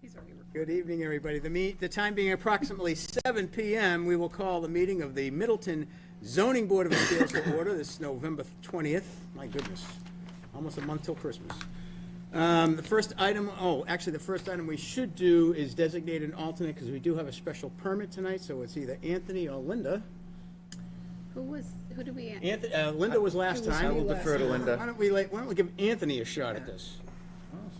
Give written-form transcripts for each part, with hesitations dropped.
He's already recording. Good evening, everybody. The time being approximately 7 p.m., we will call the meeting of the Middleton Zoning Board of Appeals to order. This is November 20th. My goodness, almost a month till Christmas. The first item we should do is designate an alternate because we do have a special permit tonight, so it's either Anthony or Linda. Who did we? Linda was last time. I will defer to Linda. Why don't we give Anthony a shot at this?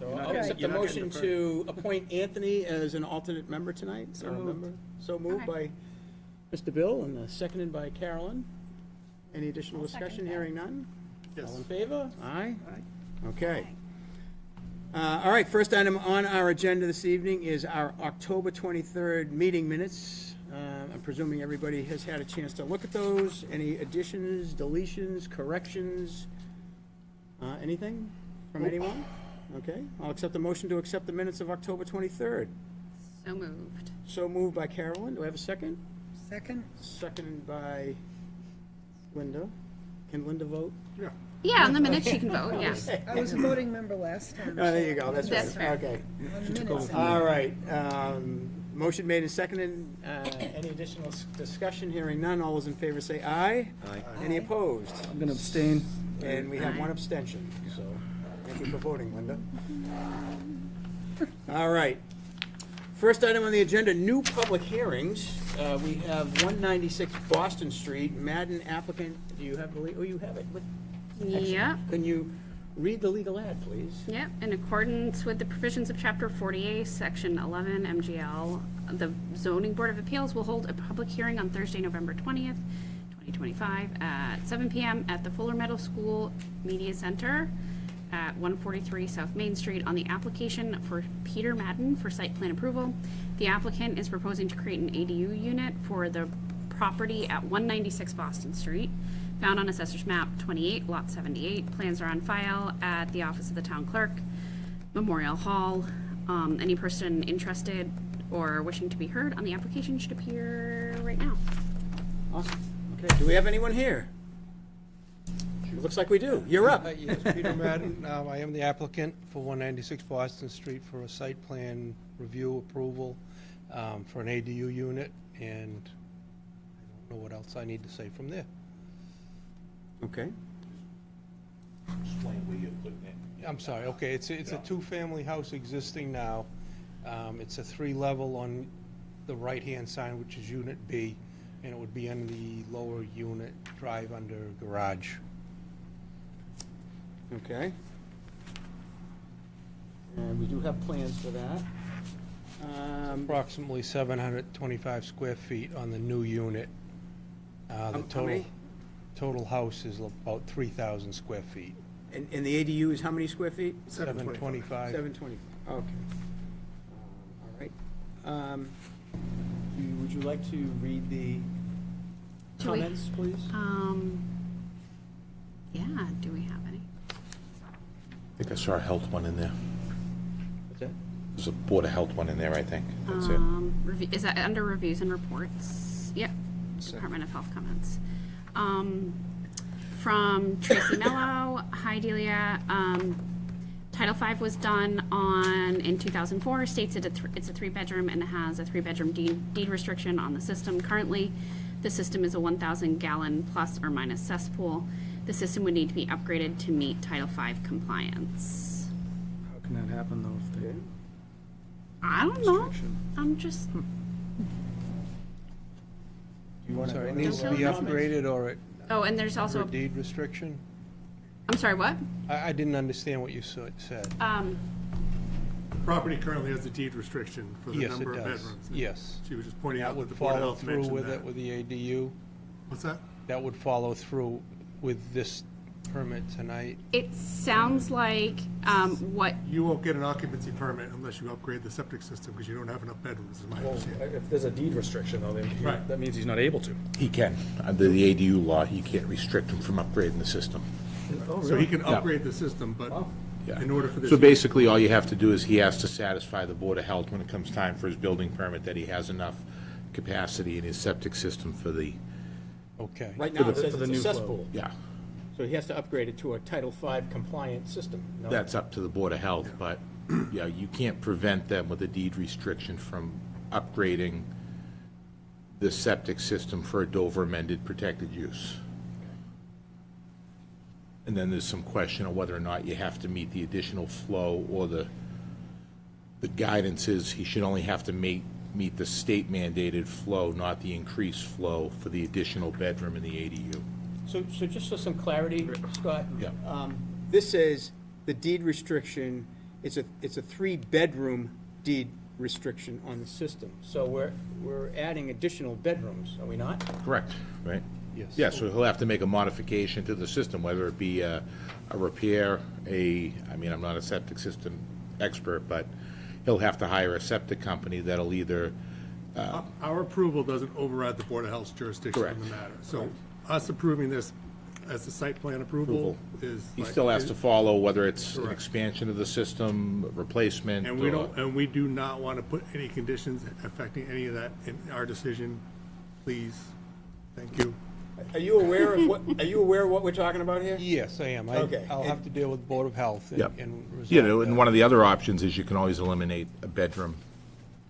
So I'll accept the motion to appoint Anthony as an alternate member tonight. So moved by Mr. Bill and seconded by Carolyn. Any additional discussion? Hearing none? Yes. All in favor? Aye? Okay. All right, first item on our agenda this evening is our October 23rd meeting minutes. I'm presuming everybody has had a chance to look at those. Any additions, deletions, corrections? Anything from anyone? Okay, I'll accept the motion to accept the minutes of October 23rd. So moved. So moved by Carolyn. Do I have a second? Second? Seconded by Linda. Can Linda vote? Yeah. Yeah, on the minutes she can vote, yeah. I was a voting member last time. Oh, there you go, that's right. That's fair. Okay. On the minutes. All right, motion made and seconded. Any additional discussion? Hearing none. All those in favor say aye. Aye. Any opposed? I'm going to abstain. And we have Aye. one abstention, so thank you for voting, Linda. All right. First item on the agenda, new public hearings. We have 196 Boston Street, Madden applicant. Do you have the, you have it. Excellent. Yep. Can you read the legal ad, please? Yep, in accordance with the provisions of Chapter 48, Section 11 MGL, the Zoning Board of Appeals will hold a public hearing on Thursday, November 20th, 2025, at 7 p.m. at the Fuller Middle School Media Center at 143 South Main Street on the application for Peter Madden for site plan approval. The applicant is proposing to create an ADU unit for the property at 196 Boston Street, found on Assessor's Map 28, Lot 78. Plans are on file at the Office of the Town Clerk, Memorial Hall. Any person interested or wishing to be heard on the application should appear right now. Awesome. Okay, do we have anyone here? It looks like we do. You're up. Yes, Peter Madden. I am the applicant for 196 Boston Street for a site plan review approval for an ADU unit, and I don't know what else I need to say from there. Okay. Explain where you're putting it. I'm sorry, okay, it's a two-family house existing now. It's a three-level on the right-hand side, which is Unit B, and it would be in the lower unit, drive under garage. Okay. And we do have plans for that. Approximately 725 square feet on the new unit. The how many? total house is about 3,000 square feet. And the ADU is how many square feet? 725. 725, okay. All right. Would you like to read the Do we- comments, please? Yeah, do we have any? I think I saw a health one in there. What's that? There's a Board of Health one in there, I think. That's it. Is that under reviews and reports? Yep, Department of Health comments. From Tracy Mello, hi Delia. Title V was done in 2004, states it's a 3-bedroom and it has a 3-bedroom deed restriction on the system. Currently, the system is a 1,000 gallon plus or minus cesspool. The system would need to be upgraded to meet Title V compliance. How can that happen, though, if they... I don't know. Restriction. I'm just, Do you want Sorry, it to? needs to be upgraded or it, oh, and there's for also, a deed restriction? I'm sorry, what? I didn't understand what you said. Property currently has a deed restriction for the Yes, it number of does. bedrooms. Yes. She was just pointing That out would that the Board of follow Health through mentioned with it that. with the ADU? What's that? That would follow through with this permit tonight? It sounds like what, You won't get an occupancy permit unless you upgrade the septic system because you don't have enough bedrooms, is my Well, understanding. if there's a deed restriction, though, then Right. that means he's not able to. He can. Under the ADU law, he can't restrict him from upgrading the system. Oh, So he can Yeah. upgrade the system, but Yeah. in order for this. So basically, all you have to do is he has to satisfy the Board of Health when it comes time for his building permit that he has enough capacity in his septic system for the, Okay. Right now, it For says the it's a new flow. cesspool, yeah, so he has to upgrade it to a Title V compliant system. No? that's up to the Board of Health, but Yeah, you can't prevent them with a deed restriction from upgrading the septic system for a Dover amended protected use. And then there's some question of whether or not you have to meet the additional flow, or the guidance is he should only have to meet the state mandated flow, not the increased flow for the additional bedroom in the ADU. So just for some clarity, Scott. Yeah. This says the deed restriction, it's a 3-bedroom deed restriction on the system. So we're adding additional bedrooms, are we not? Correct, right? Yes. Yeah, so he'll have to make a modification to the system, whether it be a repair, I mean, I'm not a septic system expert, but he'll have to hire a septic company that'll either, Our approval doesn't override the Board of Health's jurisdiction on Correct. the matter. So us approving this as a site plan approval is. he like- still has to follow whether it's an Correct. expansion of the system, replacement. And we or- don't, and we do not want to put any conditions affecting any of that in our decision. Please, thank you. Are you aware of what we're talking about here? Yes, I am. Okay. I'll have to deal with Board of Health Yep. and resolve You know, and that. one of the other options is you can always eliminate a bedroom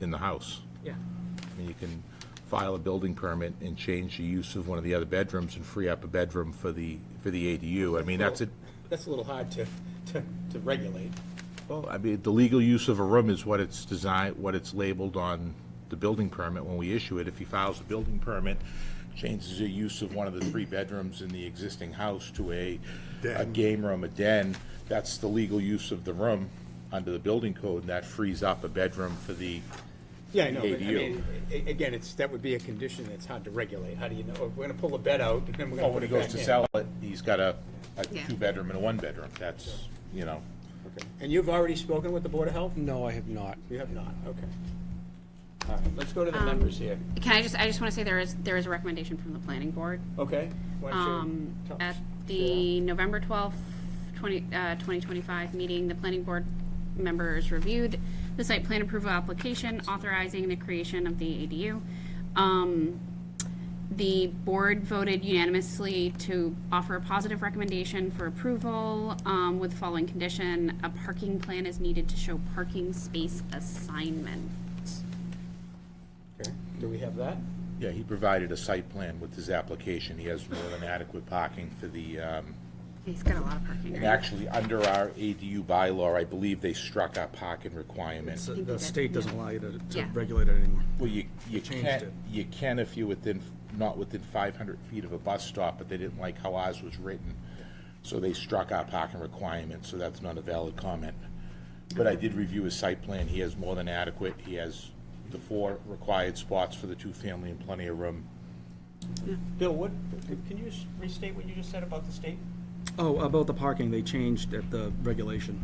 in the house. Yeah. I mean, you can file a building permit and change the use of one of the other bedrooms and free up a bedroom for the ADU. I mean, that's it. That's a little hard to regulate. Well, I mean, the legal use of a room is what it's designed, what it's labeled on the building permit when we issue it. If he files a building permit, changes the use of one of the 3 bedrooms in the existing house to a Den. game room, a den, that's the legal use of the room under the building code, and that frees up a bedroom for the Yeah, I know, but I ADU. mean, again, that would be a condition that's hard to regulate. How do you know? We're gonna pull the bed out, and then we're Well, gonna when put he it goes back to in. sell it, he's got a Yeah. 2-bedroom and a 1-bedroom. That's, you know, Okay. And you've already spoken with the Board of Health? No, I have not. You have not, okay. All right, let's go to the members here. I just want to say there is a recommendation from the planning board. Okay? Why don't you tell At us? the November 12th, 2025 meeting, the planning board members reviewed the site plan approval application authorizing the creation of the ADU. The board voted unanimously to offer a positive recommendation for approval with the following condition: a parking plan is needed to show parking space assignment. Okay, do we have that? yeah, he provided a site plan with his application. He has more than adequate parking for the, He's got a lot of parking. and right? actually, under our ADU bylaw, I believe they struck our parking requirement. So think the they did, state yeah. doesn't allow you to Yeah. regulate it anymore. Well, you changed can, it. you can if you're not within 500 feet of a bus stop, but they didn't like how ours was written. So they struck our parking requirement, so that's not a valid comment. But I did review his site plan. He has more than adequate. He has the 4 required spots for the 2-family and plenty of room. Bill, can you just restate what you just said about the state? Oh, about the parking, they changed at the regulation,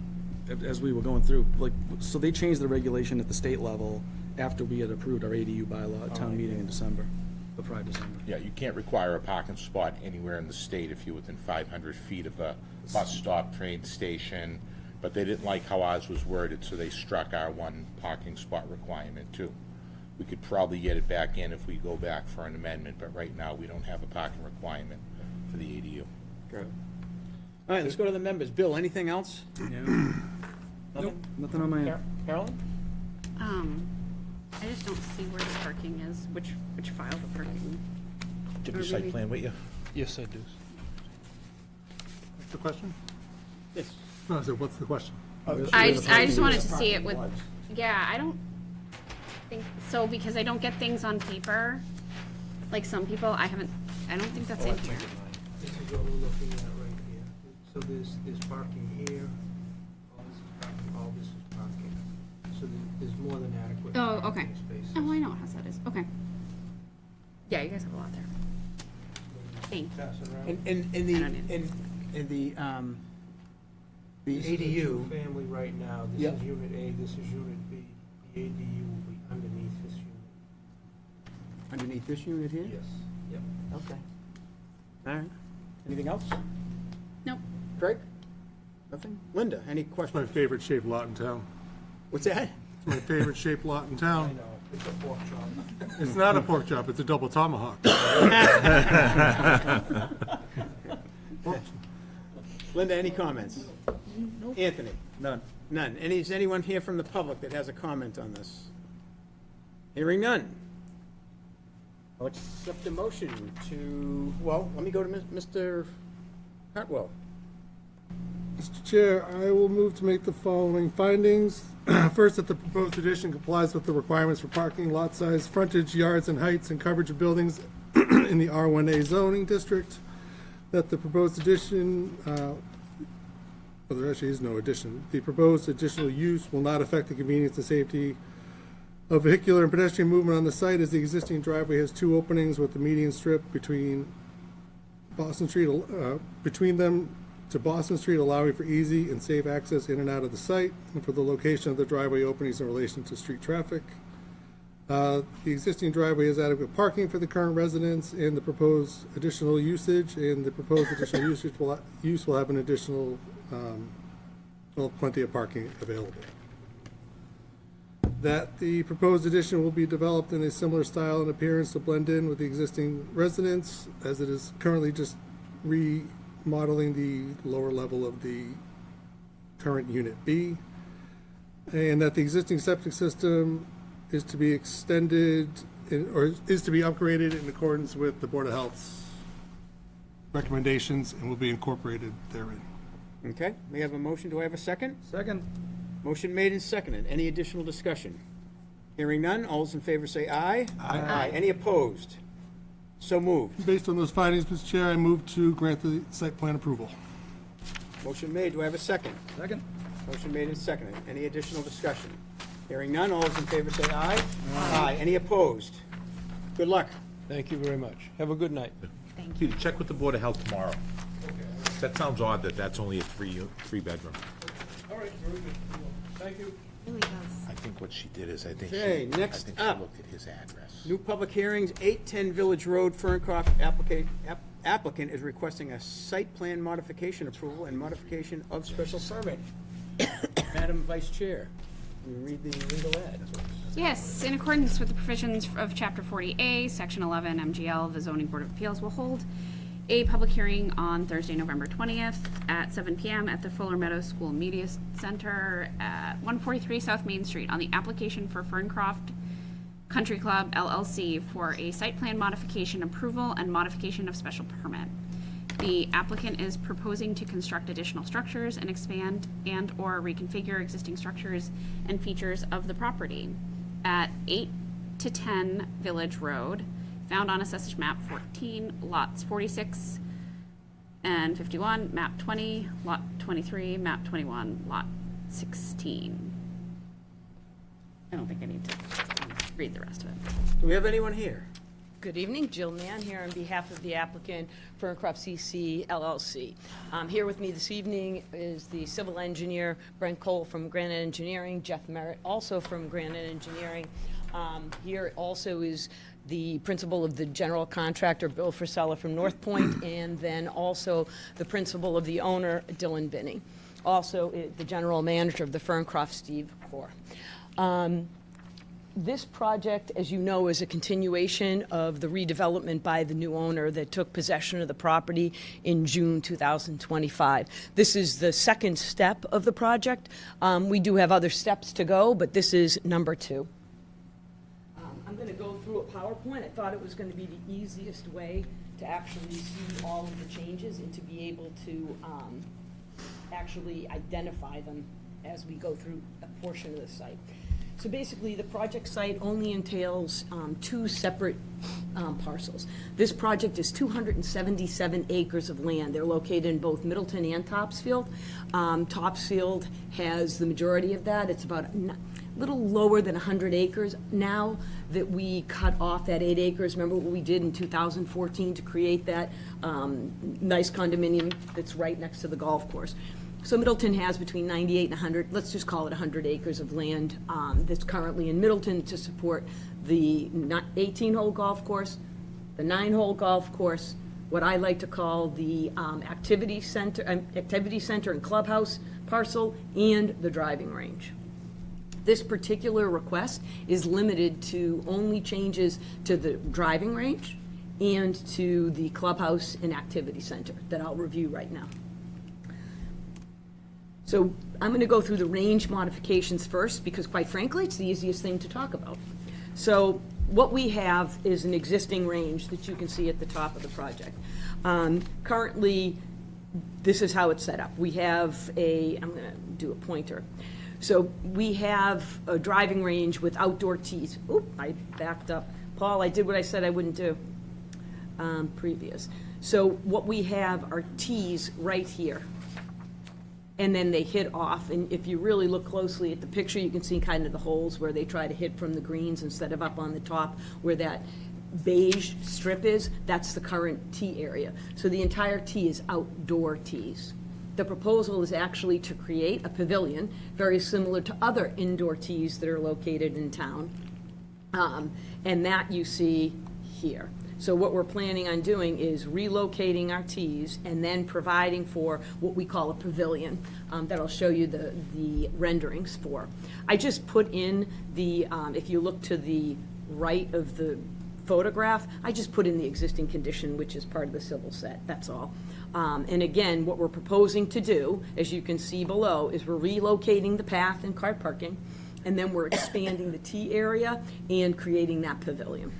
as we were going through, like, so they changed the regulation at the state level after we had approved our ADU bylaw at town meeting in December, the prior December. Yeah, you can't require a parking spot anywhere in the state if you're within 500 feet of a bus stop, train station, but they didn't like how ours was worded, so they struck our 1 parking spot requirement too. We could probably get it back in if we go back for an amendment, but right now, we don't have a parking requirement for the ADU. Good. All right, let's go to the members. Bill, anything else? Nope, nothing on my end. Carolyn? I just don't see where the parking is, which file the parking. Get your Or site maybe- plan with you? Yes, I do. What's the question? Yes. No, I said, what's the question? I just wanted to see it with, yeah, I don't think, so because I don't get things on paper, like some people, I don't think that's in here. This is what we're looking at right here. So there's parking here, all this is parking. So there's more than adequate Oh, okay. parking spaces. Oh, I know what house that is, okay. Yeah, you guys have a lot there. Thanks. Pass it around. And I don't need- in the This is a ADU, two-family right now. This Yep. is unit A, this is unit B. The ADU will be underneath this unit. underneath this unit here? Yes. Yep. Okay. All right. Anything else? Nope. Craig? Nothing? Linda, any It's my questions? favorite shaped lot in town. What's that? It's my favorite shaped lot in I town. know, it's a pork chop. It's not a pork chop, it's a double tomahawk. Linda, any comments? Anthony? None. None. Is anyone here from the public that has a comment on this? Hearing none. I'll accept the motion to, well, let me go to Mr. Hartwell. Mr. Chair, I will move to make the following findings. First, that the proposed addition complies with the requirements for parking, lot size, frontage, yards, and heights, and coverage of buildings in the R1A zoning district. That the proposed addition, well, there actually is no addition. The proposed additional use will not affect the convenience and safety of vehicular and pedestrian movement on the site, as the existing driveway has two openings with the median strip between Boston Street, between them to Boston Street, allowing for easy and safe access in and out of the site, and for the location of the driveway openings in relation to street traffic. The existing driveway has adequate parking for the current residents, and the proposed additional usage, and the proposed additional use will have an additional, well, plenty of parking available. That the proposed addition will be developed in a similar style and appearance to blend in with the existing residents, as it is currently just remodeling the lower level of the current Unit B. And that the existing septic system is to be extended, or is to be upgraded in accordance with the Board of Health's recommendations and will be incorporated therein. Okay, we have a motion. Do I have a second? Second. Motion made and seconded. Any additional discussion? Hearing none, all those in favor say aye. Aye. Any opposed? So moved. Based on those findings, Mr. Chair, I move to grant the site plan approval. Motion made. Do I have a second? Second. Motion made and seconded. Any additional discussion? Hearing none, all those in favor say aye. Aye. Any opposed? Good luck. Thank you very much. Have a good night. Peter, check with the Board of Health tomorrow. That sounds odd that that's only a three-bedroom. All right, very good. Thank you. Really does. I think what she did is, Okay, next I think up. she looked at his address. New public hearings, 810 Village Road, Ferncroft. Applicant is requesting a site plan modification approval and modification of special permit. Madam Vice Chair, will you read the legal ad? Yes, in accordance with the provisions of Chapter 40A, Section 11 MGL, the Zoning Board of Appeals will hold a public hearing on Thursday, November 20th at 7 p.m. at the Fuller Meadows School Media Center at 143 South Main Street on the application for Ferncroft Country Club LLC for a site plan modification approval and modification of special permit. The applicant is proposing to construct additional structures and expand and/or reconfigure existing structures and features of the property at 8 to 10 Village Road, found on Assessors Map 14, lots 46 and 51, Map 20, Lot 23, Map 21, Lot 16. I don't think I need to read the rest of it. Do we have anyone here? Good evening, Jill Mann here on behalf of the applicant, Ferncroft CC LLC. Here with me this evening is the civil engineer, Brent Cole from Granite Engineering, Jeff Merritt, also from Granite Engineering. Here also is the principal of the general contractor, Bill Frisella from North Point, and then also the principal of the owner, Dylan Binney. Also, the general manager of the Ferncroft, Steve Core. This project, as you know, is a continuation of the redevelopment by the new owner that took possession of the property in June 2025. This is the second step of the project. We do have other steps to go, but this is number 2. I'm going to go through a PowerPoint. I thought it was going to be the easiest way to actually see all of the changes and to be able to actually identify them as we go through a portion of the site. So basically, the project site only entails 2 separate parcels. This project is 277 acres of land. They're located in both Middleton and Topsfield. Topsfield has the majority of that. It's about a little lower than 100 acres now that we cut off that 8 acres. Remember what we did in 2014 to create that nice condominium that's right next to the golf course. So Middleton has between 98 and 100, let's just call it 100 acres of land that's currently in Middleton to support the 18-hole golf course, the 9-hole golf course, what I like to call the activity center and clubhouse parcel, and the driving range. This particular request is limited to only changes to the driving range and to the clubhouse and activity center that I'll review right now. So I'm going to go through the range modifications first, because quite frankly, it's the easiest thing to talk about. So what we have is an existing range that you can see at the top of the project. Currently, this is how it's set up. We have I'm going to do a pointer. So we have a driving range with outdoor tees. Oop, I backed up. Paul, I did what I said I wouldn't do previous. So what we have are tees right here. And then they hit off, and if you really look closely at the picture, you can see kind of the holes where they try to hit from the greens instead of up on the top where that beige strip is. That's the current tee area. So the entire tee is outdoor tees. The proposal is actually to create a pavilion very similar to other indoor tees that are located in town. And that you see here. So what we're planning on doing is relocating our tees and then providing for what we call a pavilion that I'll show you the renderings for. I just put in the, if you look to the right of the photograph, I just put in the existing condition, which is part of the civil set, that's all. And again, what we're proposing to do, as you can see below, is we're relocating the path and car parking, and then we're expanding the tee area and creating that pavilion.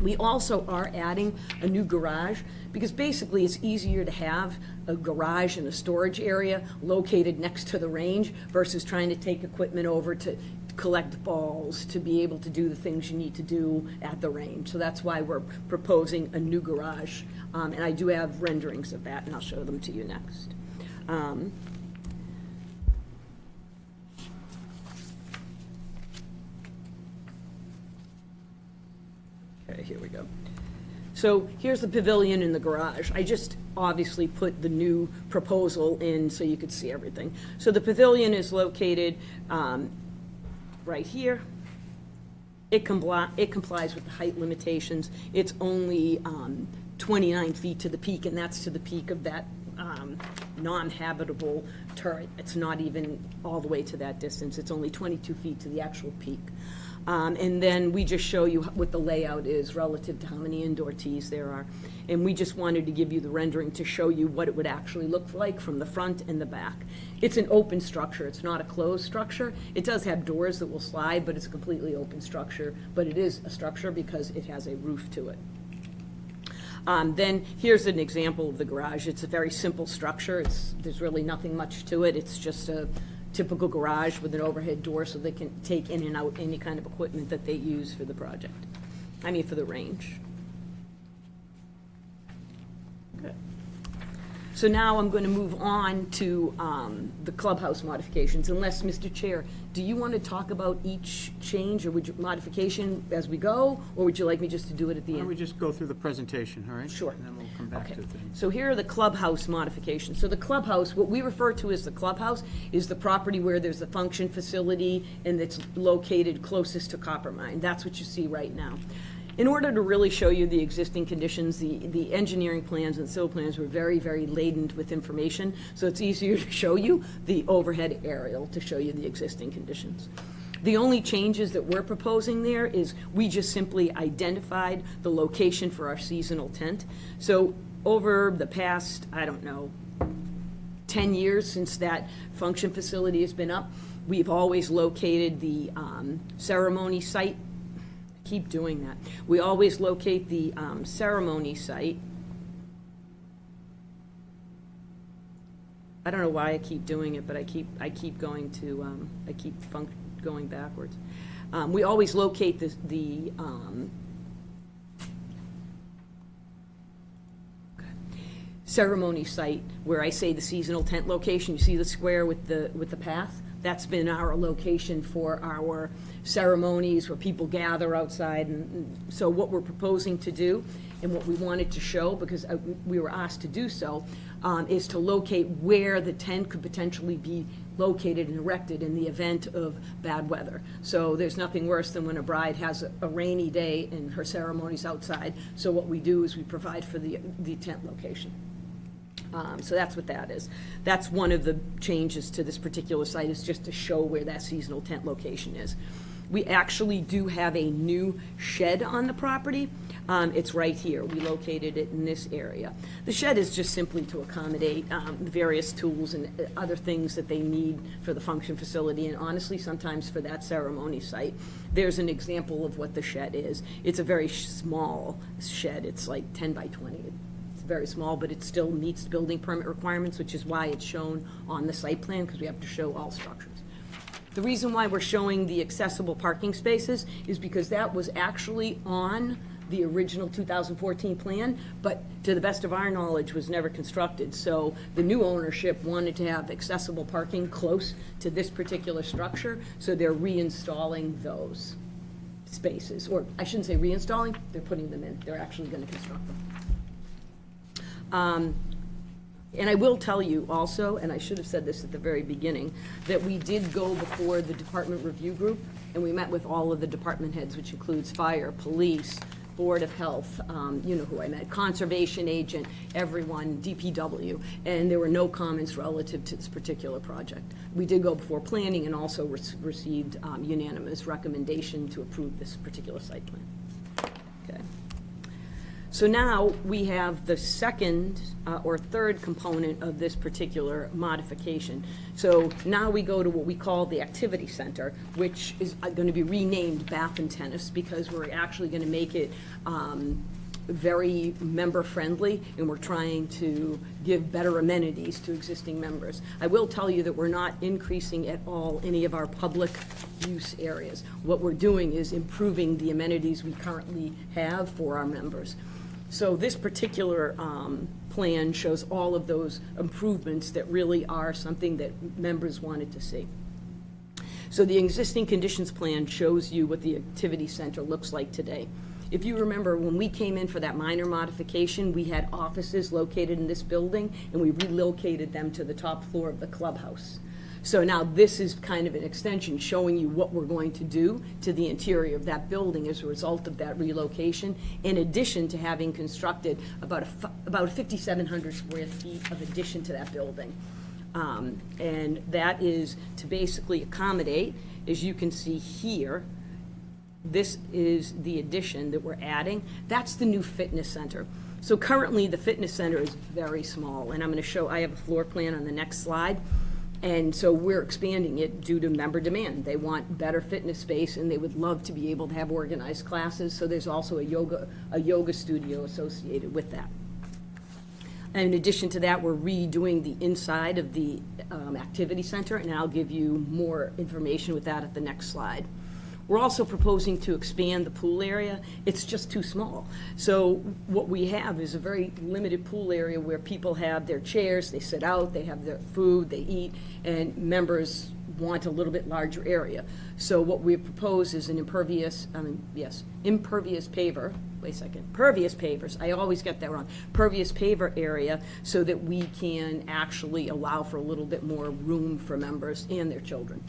We also are adding a new garage, because basically it's easier to have a garage and a storage area located next to the range versus trying to take equipment over to collect balls, to be able to do the things you need to do at the range. So that's why we're proposing a new garage. And I do have renderings of that, and I'll show them to you next. Okay, here we go. So here's the pavilion in the garage. I just obviously put the new proposal in so you could see everything. So the pavilion is located right here. It complies with the height limitations. It's only 29 feet to the peak, and that's to the peak of that non-habitable turret. It's not even all the way to that distance. It's only 22 feet to the actual peak. And then we just show you what the layout is relative to how many indoor tees there are. And we just wanted to give you the rendering to show you what it would actually look like from the front and the back. It's an open structure. It's not a closed structure. It does have doors that will slide, but it's a completely open structure. But it is a structure because it has a roof to it. Then here's an example of the garage. It's a very simple structure. There's really nothing much to it. It's just a typical garage with an overhead door so they can take in and out any kind of equipment that they use for the project. I mean, for the range. Okay. So now I'm going to move on to the clubhouse modifications, unless, Mr. Chair, do you want to talk about each change or modification as we go, or would you like me just to do it at the Why don't we end? just go through the presentation, all right? Sure. And then we'll come back Okay. to things. So here are the clubhouse modifications. So the clubhouse, what we refer to as the clubhouse, is the property where there's a function facility and it's located closest to copper mine. That's what you see right now. In order to really show you the existing conditions, the engineering plans and civil plans were very, very laden with information, so it's easier to show you the overhead aerial to show you the existing conditions. The only changes that we're proposing there is we just simply identified the location for our seasonal tent. So over the past, I don't know, 10 years since that function facility has been up, we've always located the ceremony site. Keep doing that. We always locate the ceremony site. I don't know why I keep doing it, but I keep going to going backwards. We always locate the ceremony site where I say the seasonal tent location. You see the square with the path? That's been our location for our ceremonies where people gather outside. And so what we're proposing to do and what we wanted to show, because we were asked to do so, is to locate where the tent could potentially be located and erected in the event of bad weather. So there's nothing worse than when a bride has a rainy day and her ceremony's outside. So what we do is we provide for the tent location. So that's what that is. That's one of the changes to this particular site, is just to show where that seasonal tent location is. We actually do have a new shed on the property. It's right here. We located it in this area. The shed is just simply to accommodate various tools and other things that they need for the function facility, and honestly, sometimes for that ceremony site. There's an example of what the shed is. It's a very small shed. It's like 10 by 20. It's very small, but it still meets the building permit requirements, which is why it's shown on the site plan, because we have to show all structures. The reason why we're showing the accessible parking spaces is because that was actually on the original 2014 plan, but to the best of our knowledge, was never constructed. So the new ownership wanted to have accessible parking close to this particular structure, so they're reinstalling those spaces. Or I shouldn't say reinstalling, they're putting them in. They're actually going to construct them. And I will tell you also, and I should have said this at the very beginning, that we did go before the department review group, and we met with all of the department heads, which includes fire, police, Board of Health, you know who I met, conservation agent, everyone, DPW, and there were no comments relative to this particular project. We did go before planning and also received unanimous recommendation to approve this particular site plan. Okay. So now we have the second or third component of this particular modification. So now we go to what we call the activity center, which is going to be renamed Bath and Tennis, because we're actually going to make it very member-friendly, and we're trying to give better amenities to existing members. I will tell you that we're not increasing at all any of our public use areas. What we're doing is improving the amenities we currently have for our members. So this particular plan shows all of those improvements that really are something that members wanted to see. So the existing conditions plan shows you what the activity center looks like today. If you remember, when we came in for that minor modification, we had offices located in this building, and we relocated them to the top floor of the clubhouse. So now this is kind of an extension showing you what we're going to do to the interior of that building as a result of that relocation, in addition to having constructed about 5,700 square feet of addition to that building. And that is to basically accommodate, as you can see here, this is the addition that we're adding. That's the new fitness center. So currently the fitness center is very small, and I'm going to show, I have a floor plan on the next slide. And so we're expanding it due to member demand. They want better fitness space, and they would love to be able to have organized classes. So there's also a yoga studio associated with that. And in addition to that, we're redoing the inside of the activity center, and I'll give you more information with that at the next slide. We're also proposing to expand the pool area. It's just too small. So what we have is a very limited pool area where people have their chairs, they sit out, they have their food, they eat, and members want a little bit larger area. So what we propose is an impervious paver. Wait a second, pervious pavers. I always get that wrong. Pervious paver area, so that we can actually allow for a little bit more room for members and their children.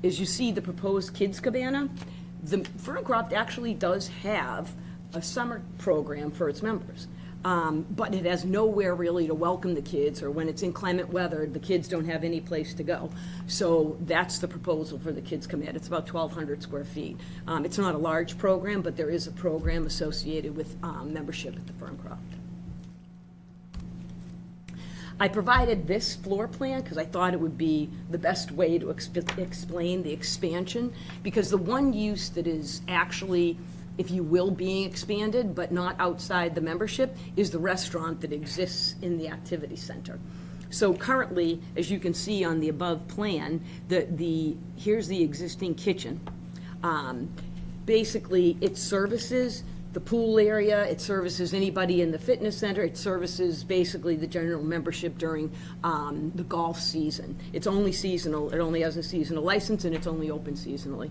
As you see the proposed kids cabana, the Ferncroft actually does have a summer program for its members, but it has nowhere really to welcome the kids, or when it's inclement weather, the kids don't have any place to go. So that's the proposal for the kids cabana. It's about 1,200 square feet. It's not a large program, but there is a program associated with membership at the Ferncroft. I provided this floor plan because I thought it would be the best way to explain the expansion, because the one use that is actually, if you will, being expanded but not outside the membership is the restaurant that exists in the activity center. So currently, as you can see on the above plan, here's the existing kitchen. Basically, it services the pool area, it services anybody in the fitness center, it services basically the general membership during the golf season. It's only seasonal, it only has a seasonal license, and it's only open seasonally.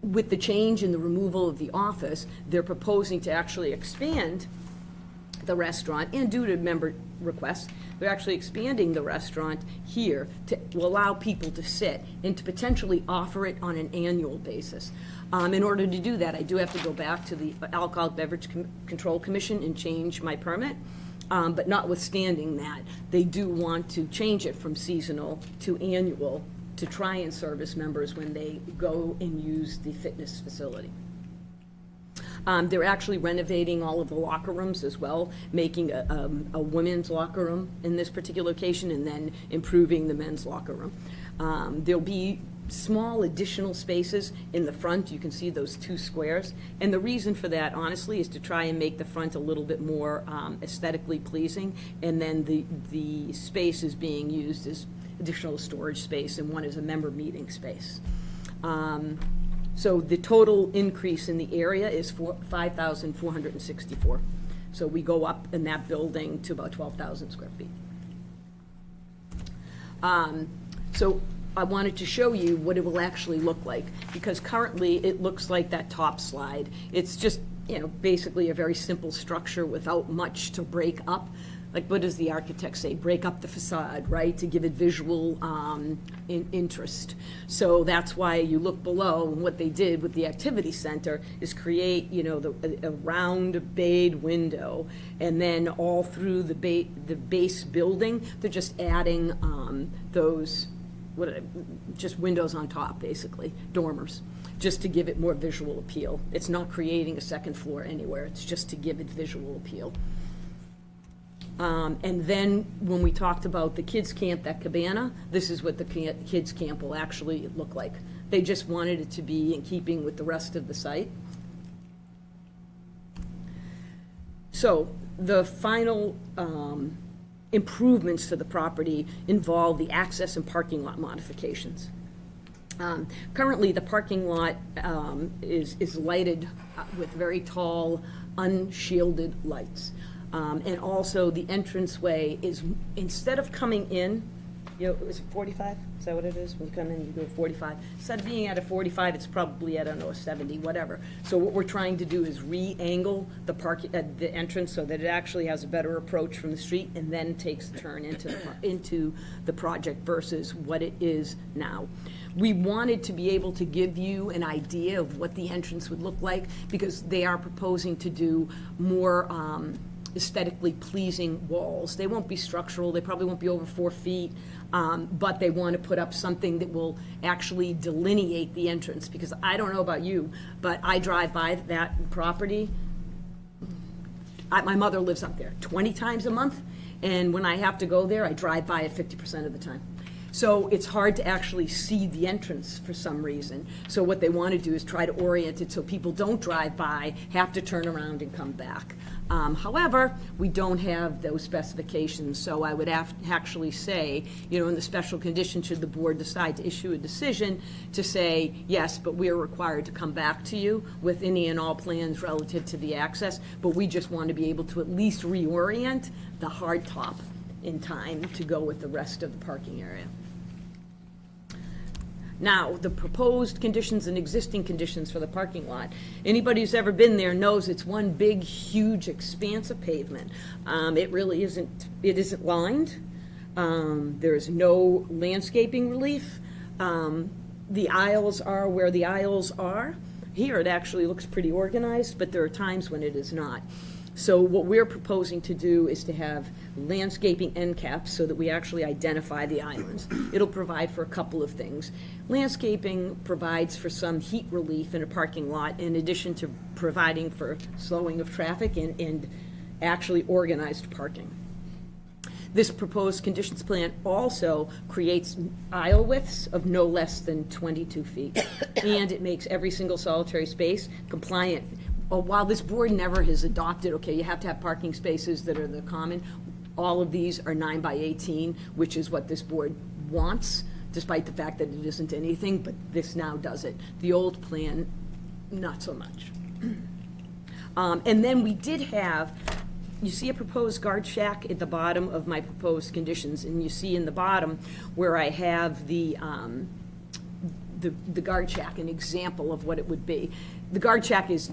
With the change in the removal of the office, they're proposing to actually expand the restaurant, and due to member requests, they're actually expanding the restaurant here to allow people to sit and to potentially offer it on an annual basis. In order to do that, I do have to go back to the Alcoholic Beverage Control Commission and change my permit. But notwithstanding that, they do want to change it from seasonal to annual to try and service members when they go and use the fitness facility. They're actually renovating all of the locker rooms as well, making a women's locker room in this particular location, and then improving the men's locker room. There'll be small additional spaces in the front. You can see those 2 squares. And the reason for that, honestly, is to try and make the front a little bit more aesthetically pleasing. And then the space is being used as additional storage space, and one is a member meeting space. So the total increase in the area is 5,464. So we go up in that building to about 12,000 square feet. So I wanted to show you what it will actually look like, because currently it looks like that top slide. It's just, basically a very simple structure without much to break up. Like, what does the architect say? Break up the facade, right, to give it visual interest. So that's why you look below, and what they did with the activity center is create, a round bayed window, and then all through the base building, they're just adding those, just windows on top, basically, dormers, just to give it more visual appeal. It's not creating a second floor anywhere, it's just to give it visual appeal. And then when we talked about the kids' camp, that cabana, this is what the kids' camp will actually look like. They just wanted it to be in keeping with the rest of the site. So the final improvements to the property involve the access and parking lot modifications. Currently, the parking lot is lighted with very tall, unshielded lights. And also the entranceway is, instead of coming in, is it 45? Is that what it is? When you come in, you go 45. Instead of being at a 45, it's probably, a 70, whatever. So what we're trying to do is re-angle the entrance so that it actually has a better approach from the street, and then takes the turn into the project versus what it is now. We wanted to be able to give you an idea of what the entrance would look like, because they are proposing to do more aesthetically pleasing walls. They won't be structural, they probably won't be over 4 feet, but they want to put up something that will actually delineate the entrance, because I don't know about you, but I drive by that property. My mother lives up there 20 times a month, and when I have to go there, I drive by it 50% of the time. So it's hard to actually see the entrance for some reason. So what they want to do is try to orient it so people don't drive by, have to turn around and come back. However, we don't have those specifications, so I would actually say, in the special condition, should the board decide to issue a decision, to say, yes, but we are required to come back to you with any and all plans relative to the access, but we just want to be able to at least reorient the hard top in time to go with the rest of the parking area. Now, the proposed conditions and existing conditions for the parking lot. Anybody who's ever been there knows it's one big, huge expanse of pavement. It really isn't, it isn't lined. There's no landscaping relief. The aisles are where the aisles are. Here, it actually looks pretty organized, but there are times when it is not. So what we're proposing to do is to have landscaping end caps so that we actually identify the islands. It'll provide for a couple of things. Landscaping provides for some heat relief in a parking lot, in addition to providing for slowing of traffic and actually organized parking. This proposed conditions plan also creates aisle widths of no less than 22 feet, and it makes every single solitary space compliant. While this board never has adopted, okay, you have to have parking spaces that are the common, all of these are 9 by 18, which is what this board wants, despite the fact that it isn't anything, but this now does it. The old plan, not so much. And then we did have, you see a proposed guard shack at the bottom of my proposed conditions, and you see in the bottom where I have the guard shack, an example of what it would be. The guard shack is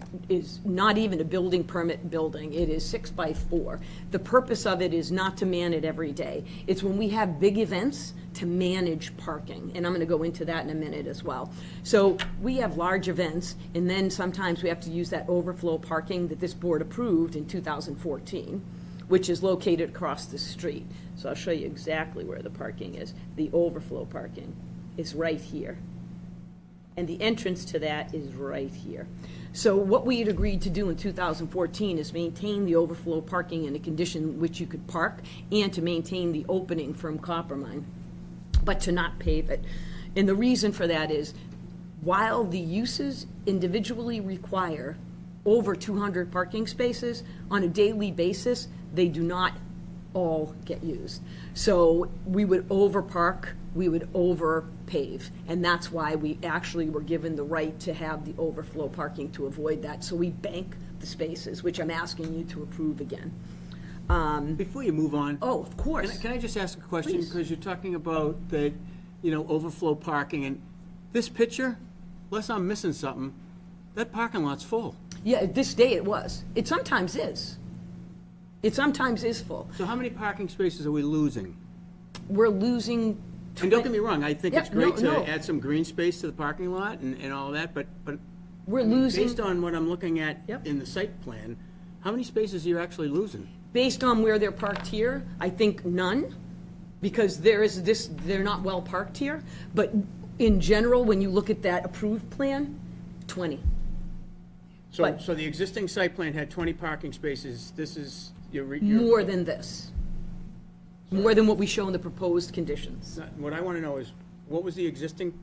not even a building permit building. It is 6 by 4. The purpose of it is not to man it every day. It's when we have big events to manage parking, and I'm going to go into that in a minute as well. So we have large events, and then sometimes we have to use that overflow parking that this board approved in 2014, which is located across the street. So I'll show you exactly where the parking is, the overflow parking. is right here. And the entrance to that is right here. So what we had agreed to do in 2014 is maintain the overflow parking in a condition in which you could park and to maintain the opening from Coppermine, but to not pave it. And the reason for that is, while the uses individually require over 200 parking spaces on a daily basis, they do not all get used. So we would overpark, we would over-pave, and that's why we actually were given the right to have the overflow parking to avoid that. So we bank the spaces, which I'm asking you to approve again. Before you move on. Oh, of course. Can I just ask a question? Please. Because you're talking about the, overflow parking, and this picture, unless I'm missing something, that parking lot's full. Yeah, this day it was. It sometimes is. It sometimes is full. So how many parking spaces are we losing? We're losing. And don't get me wrong, I think it's Yeah, no, great no. to add some green space to the parking lot and all that, but We're losing. based on what I'm looking at Yep. in the site plan, how many spaces are you actually losing? Based on where they're parked here, I think none, because they're not well parked here. But in general, when you look at that approved plan, 20. So, But- so the existing site plan had 20 parking spaces, this is, you're. More than this. More than what we show in the proposed conditions. What I want to know is, what was the existing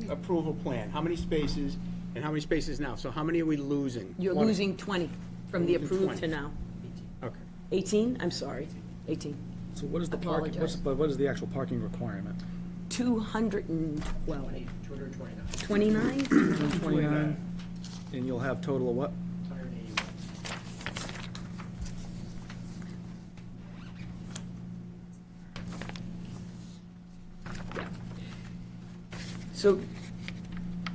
approval plan? How many spaces, and how many spaces now? So how many are we losing? You're losing 20 from the Losing approved 20. to now. Okay. 18? I'm sorry, 18. So what is the parking, Apologize. but what is the actual parking requirement? 212. 229. 29? 29, and you'll have total of what? 181. Yeah. So,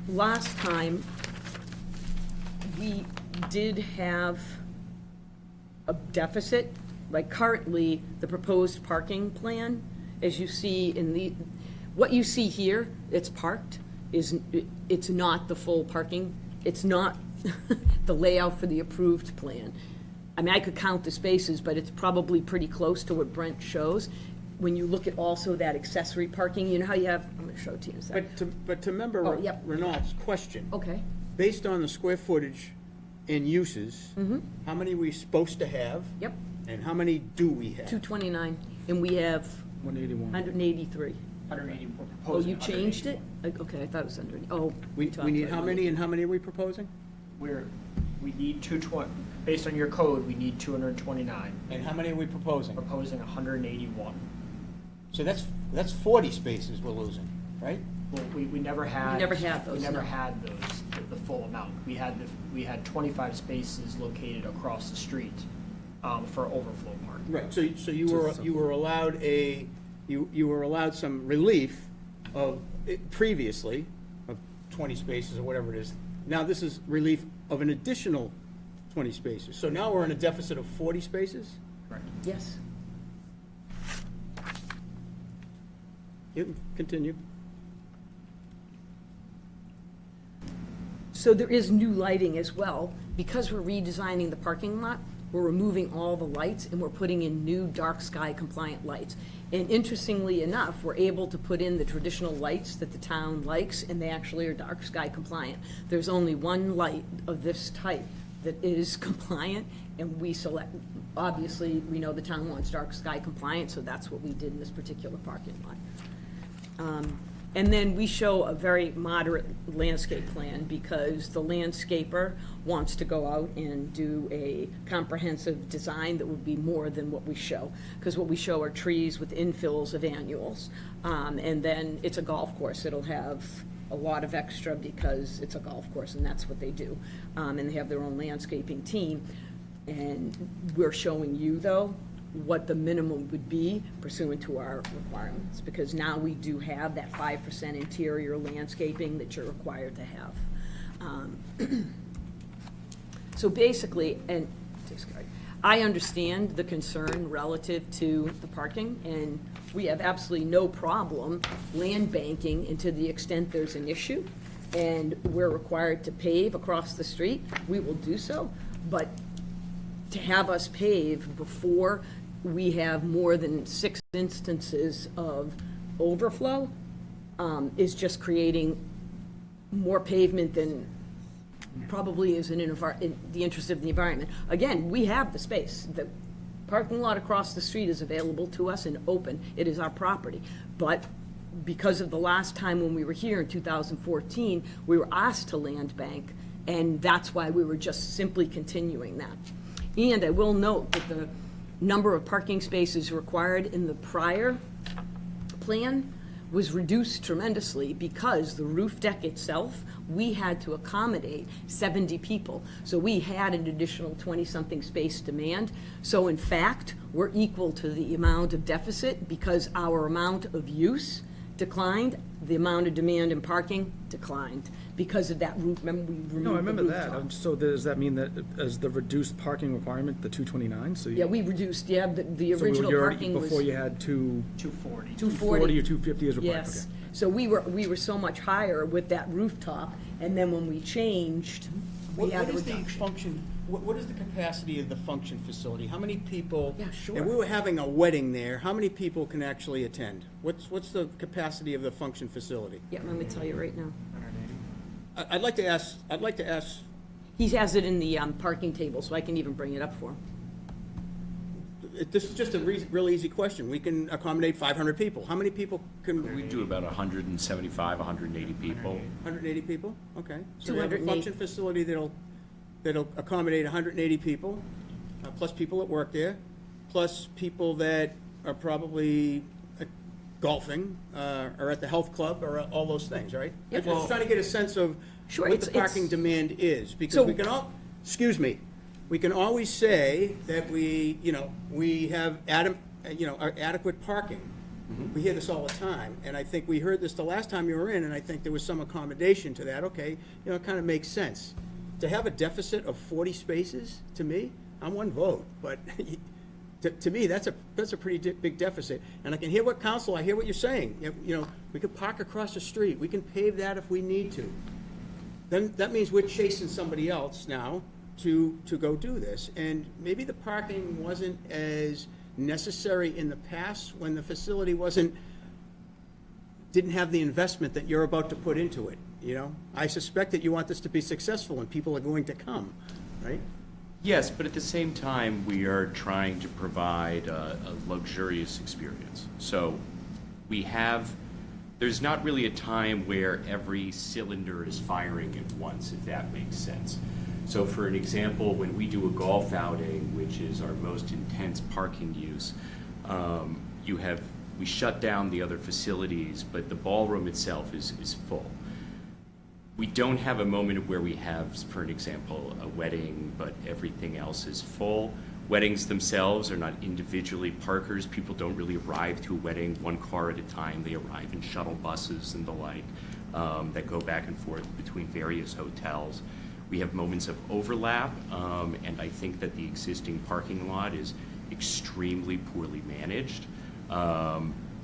last time, we did have a deficit. Like currently, the proposed parking plan, as you see in the, what you see here, it's parked, it's not the full parking, it's not the layout for the approved plan. I mean, I could count the spaces, but it's probably pretty close to what Brent shows. When you look at also that accessory parking, you know how you have, I'm gonna show it to you in a second. But to remember Oh, yep. Renaud's question. Okay, Based on the square footage and uses, how many are we supposed to have? yep, And how many do we have? 229, and we have 181. 183. 184. Oh, you changed it? Okay, I thought it was under, oh. We talked need about how many, and how many are we proposing? We need 220, based on your code, we need 229. And how many are we proposing? Proposing 181. So that's 40 spaces we're losing, right? Well, we never had. We never had those, We never no. had those, the full amount. We had 25 spaces located across the street for overflow parking. Right, so you were allowed you were allowed some relief of, previously, of 20 spaces or whatever it is. Now this is relief of an additional 20 spaces. So now we're in a deficit of 40 spaces? Correct. Yes. You can continue. So there is new lighting as well. Because we're redesigning the parking lot, we're removing all the lights and we're putting in new dark sky compliant lights. And interestingly enough, we're able to put in the traditional lights that the town likes, and they actually are dark sky compliant. There's only one light of this type that is compliant, and we select, obviously, we know the town wants dark sky compliant, so that's what we did in this particular parking lot. And then we show a very moderate landscape plan because the landscaper wants to go out and do a comprehensive design that would be more than what we show. Because what we show are trees with infills of annuals. And then it's a golf course. It'll have a lot of extra because it's a golf course and that's what they do. And they have their own landscaping team. And we're showing you, though, what the minimum would be pursuant to our requirements, because now we do have that 5% interior landscaping that you're required to have. So basically, and I understand the concern relative to the parking, and we have absolutely no problem land banking, and to the extent there's an issue, and we're required to pave across the street, we will do so, but to have us pave before we have more than 6 instances of overflow, is just creating more pavement than probably is in the interest of the environment. Again, we have the space. The parking lot across the street is available to us and open. It is our property. But because of the last time when we were here in 2014, we were asked to land bank, and that's why we were just simply continuing that. And I will note that the number of parking spaces required in the prior plan was reduced tremendously because the roof deck itself, we had to accommodate 70 people. So we had an additional 20-something space demand. So in fact, we're equal to the amount of deficit because our amount of use declined, the amount of demand in parking declined because of that roof. Remember, we removed No, I remember the that. rooftop. So does that mean that as the reduced parking requirement, the 229? So Yeah, we reduced, the so original you're already- parking was Before you had 240. 240 or 250 as required? Yes. Okay. So we were so much higher with that rooftop, and then when we changed, we What had a is the reduction. function, what is the capacity of the function facility? How many people? Yeah, sure. If we were having a wedding there, how many people can actually attend? What's the capacity of the function facility? Yeah, let me tell you right now. I'd like to ask, He has it in the parking table, so I can even bring it up for him. this is just a real easy question. We can accommodate 500 people. How many people can? We do about 175, 180 people. 180 people? Okay. So we have a 208. function facility that'll accommodate 180 people, plus people that work there, plus people that are probably golfing, or at the health club, or all those things, right? Yep. I'm just trying to get a sense of Sure, what it's- the parking it's- demand is, because So- we can we can always say that we have adequate parking. We hear this all the time, and I think we heard this the last time you were in, and I think there was some accommodation to that. Okay, it kind of makes sense. To have a deficit of 40 spaces, to me, I'm one vote, but to me, that's a pretty big deficit. And I can hear I hear what you're saying. We could park across the street. We can pave that if we need to. Then that means we're chasing somebody else now to go do this. And maybe the parking wasn't as necessary in the past when the facility didn't have the investment that you're about to put into it, I suspect that you want this to be successful and people are going to come, right? Yes, but at the same time, we are trying to provide a luxurious experience. So there's not really a time where every cylinder is firing at once, if that makes sense. So for an example, when we do a golf outing, which is our most intense parking use, we shut down the other facilities, but the ballroom itself is full. We don't have a moment where we have, for an example, a wedding, but everything else is full. Weddings themselves are not individually parkers. People don't really arrive to a wedding one car at a time. They arrive in shuttle buses and the like that go back and forth between various hotels. We have moments of overlap, and I think that the existing parking lot is extremely poorly managed.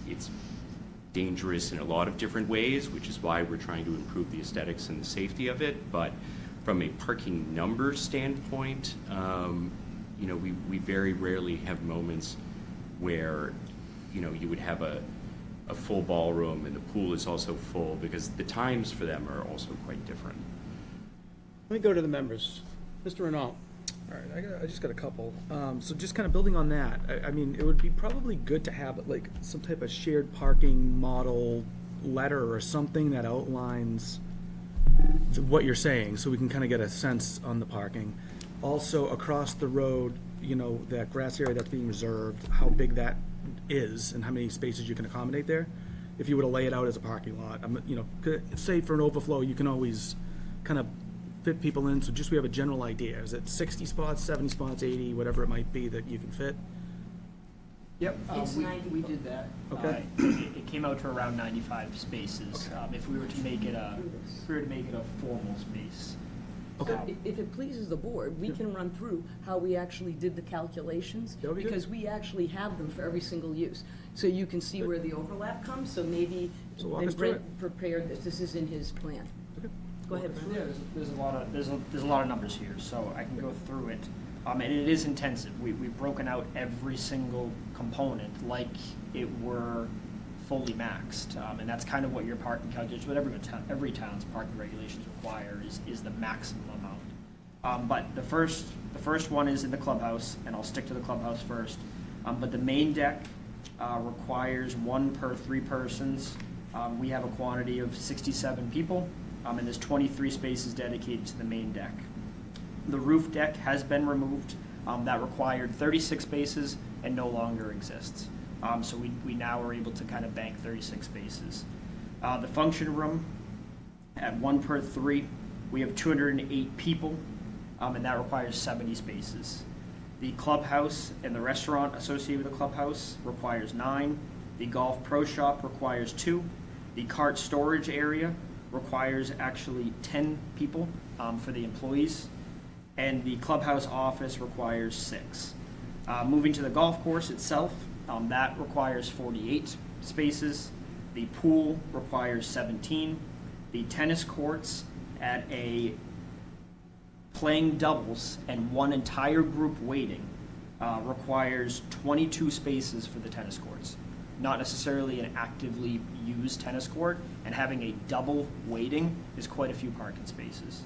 It's dangerous in a lot of different ways, which is why we're trying to improve the aesthetics and the safety of it. But from a parking number standpoint, we very rarely have moments where, you would have a full ballroom and the pool is also full, because the times for them are also quite different. Let me go to the members. Mr. Renault. All right, I just got a couple. So just kind of building on that, I mean, it would be probably good to have like some type of shared parking model letter or something that outlines what you're saying, so we can kind of get a sense on the parking. Also, across the road, that grass area that's being reserved, how big that is and how many spaces you can accommodate there. If you were to lay it out as a parking lot, say for an overflow, you can always kind of fit people in, so just we have a general idea. Is it 60 spots, 70 spots, 80, whatever it might be that you can fit? Yep, It's 90 we did that. Okay. It came out to around 95 spaces. If we were to make it a formal space. So if it pleases the board, we can run through how we actually did the calculations, That would be good. because we actually have them for every single use. So you can see where the overlap comes, so maybe, So walk and us through Brent prepared this is in his plan. Go ahead, Brent. Yeah, there's a lot of numbers here, so I can go through it. And it is intensive. We've broken out every single component like it were fully maxed. And that's kind of what your parking calculation, what every town's parking regulations require is the maximum amount. But the first one is in the clubhouse, and I'll stick to the clubhouse first. But the main deck requires 1 per 3 persons. We have a quantity of 67 people, and there's 23 spaces dedicated to the main deck. The roof deck has been removed. That required 36 spaces and no longer exists. So we now are able to kind of bank 36 spaces. The function room, at 1 per 3, we have 208 people, and that requires 70 spaces. The clubhouse and the restaurant associated with the clubhouse requires 9. The golf pro shop requires 2. The cart storage area requires actually 10 people for the employees. And the clubhouse office requires 6. Moving to the golf course itself, that requires 48 spaces. The pool requires 17. The tennis courts at a playing doubles and 1 entire group waiting requires 22 spaces for the tennis courts. Not necessarily an actively used tennis court, and having a double waiting is quite a few parking spaces.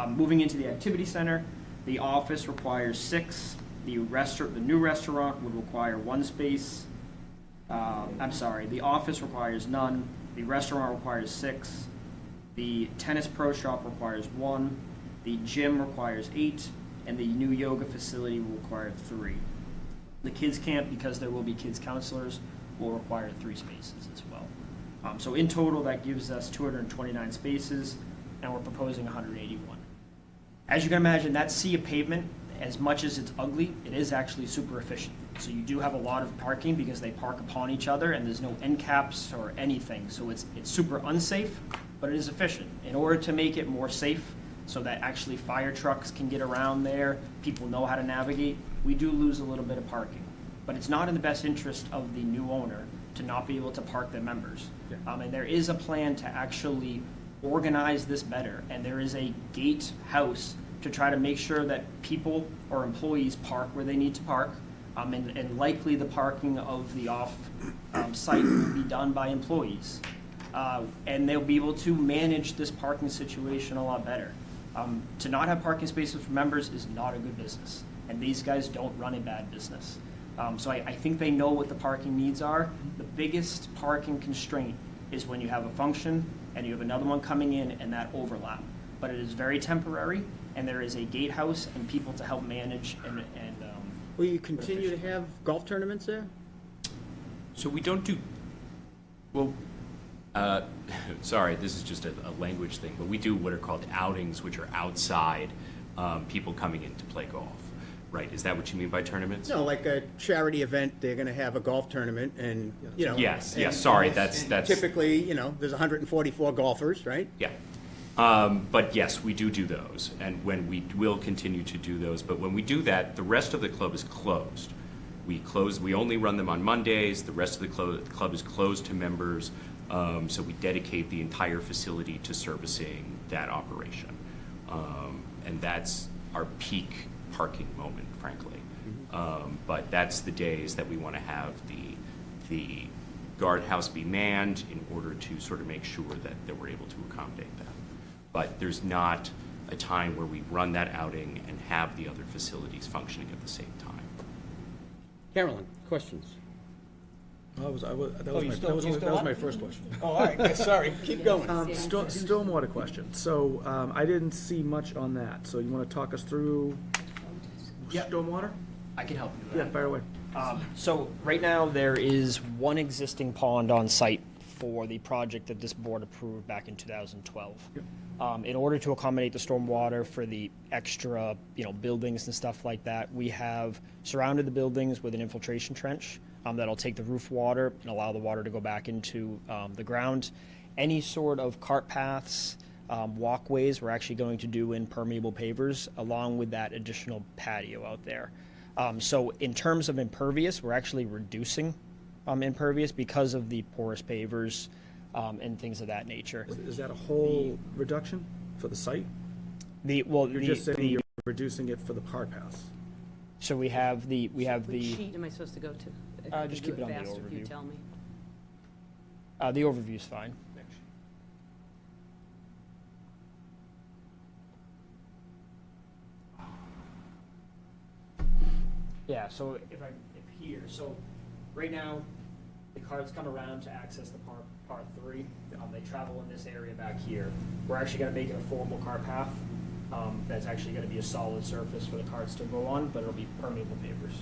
Moving into the activity center, the office requires 6. The new restaurant would require 1 space. The office requires none. The restaurant requires 6. The tennis pro shop requires 1. The gym requires 8, and the new yoga facility will require 3. The kids camp, because there will be kids counselors, will require 3 spaces as well. So in total, that gives us 229 spaces, and we're proposing 181. As you can imagine, that sea of pavement, as much as it's ugly, it is actually super efficient. So you do have a lot of parking because they park upon each other, and there's no end caps or anything. So it's super unsafe, but it is efficient. In order to make it more safe, so that actually fire trucks can get around there, people know how to navigate, we do lose a little bit of parking. But it's not in the best interest of the new owner to not be able to park their members. And there is a plan to actually organize this better, and there is a gate house to try to make sure that people or employees park where they need to park, and likely the parking of the off-site will be done by employees. And they'll be able to manage this parking situation a lot better. To not have parking spaces for members is not a good business, and these guys don't run a bad business. So I think they know what the parking needs are. The biggest parking constraint is when you have a function and you have another one coming in and that overlap. But it is very temporary, and there is a gatehouse and people to help manage and Will you continue to have golf tournaments there? So we don't do, well, sorry, this is just a language thing, but we do what are called outings, which are outside people coming in to play golf, right? Is that what you mean by tournaments? No, like a charity event, they're gonna have a golf tournament, and, you know. Yes, and- sorry, that's. Typically, you know, there's 144 golfers, right? Yeah. But yes, we do those, and when we will continue to do those, but when we do that, the rest of the club is closed. We only run them on Mondays, the rest of the club is closed to members, so we dedicate the entire facility to servicing that operation. And that's our peak parking moment, frankly. But that's the days that we want to have the guardhouse be manned in order to sort of make sure that we're able to accommodate that. But there's not a time where we run that outing and have the other facilities functioning at the same time. Carolyn, questions? That was my first question. Oh, all right, sorry, keep going. Stormwater question. So I didn't see much on that. So you want to talk us through stormwater? I can help you with that. Yeah, fire away. So right now, there is one existing pond on site for the project that this board approved back in 2012. In order to accommodate the stormwater for the extra, buildings and stuff like that, we have surrounded the buildings with an infiltration trench that'll take the roof water and allow the water to go back into the ground. Any sort of cart paths, walkways, we're actually going to do in permeable pavers along with that additional patio out there. So in terms of impervious, we're actually reducing impervious because of the porous pavers and things of that nature. Is that a whole reduction for the site? You're just saying you're reducing it for the cart paths. So we have the Which sheet am I supposed to go to? If you just do keep it on the faster, if you overview. tell me. The overview's fine. Yeah, so if here, so right now, the cars come around to access the part 3. They travel in this area back here. We're actually gonna make it a formal car path. That's actually gonna be a solid surface for the cars to go on, but it'll be permeable pavers.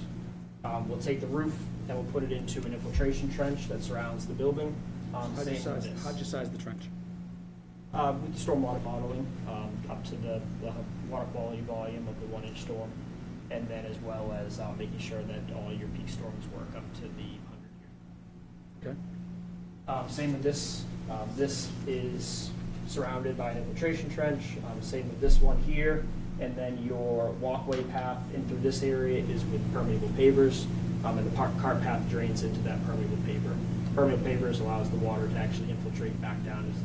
We'll take the roof and we'll put it into an infiltration trench that surrounds the building. How'd you Same with this. how'd you size the trench? With stormwater modeling, up to the water quality volume of the 1-inch storm, and then as well as making sure that all your peak storms work up to the 100-year. Okay. Same with this. This is surrounded by an infiltration trench. Same with this one here. And then your walkway path in through this area is with permeable pavers, and the car path drains into that permeable paver. Permeable pavers allows the water to actually infiltrate back down into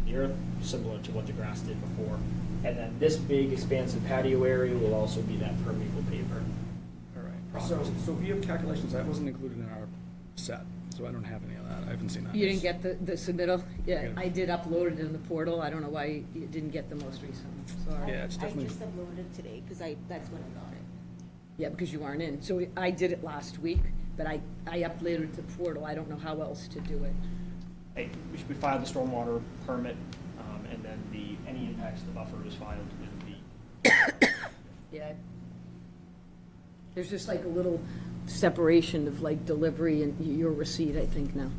the earth, similar to what the grass did before. And then this big expansive patio area will also be that permeable paver. All right. So if you have calculations, that wasn't included in our set, so I don't have any of that. I haven't seen that. You didn't get the submittal? Yeah, Yeah. I did upload it in the portal. I don't know why you didn't get the most recent one. Sorry. Yeah, it's definitely. I just uploaded it today, because that's when I got it. Yeah, because you aren't in. So I did it last week, but I uploaded it to the portal. I don't know how else to do it. We filed the stormwater permit, and then any impacts to the buffer is filed with the. Yeah. There's just like a little separation of like delivery and your receipt, I think, now.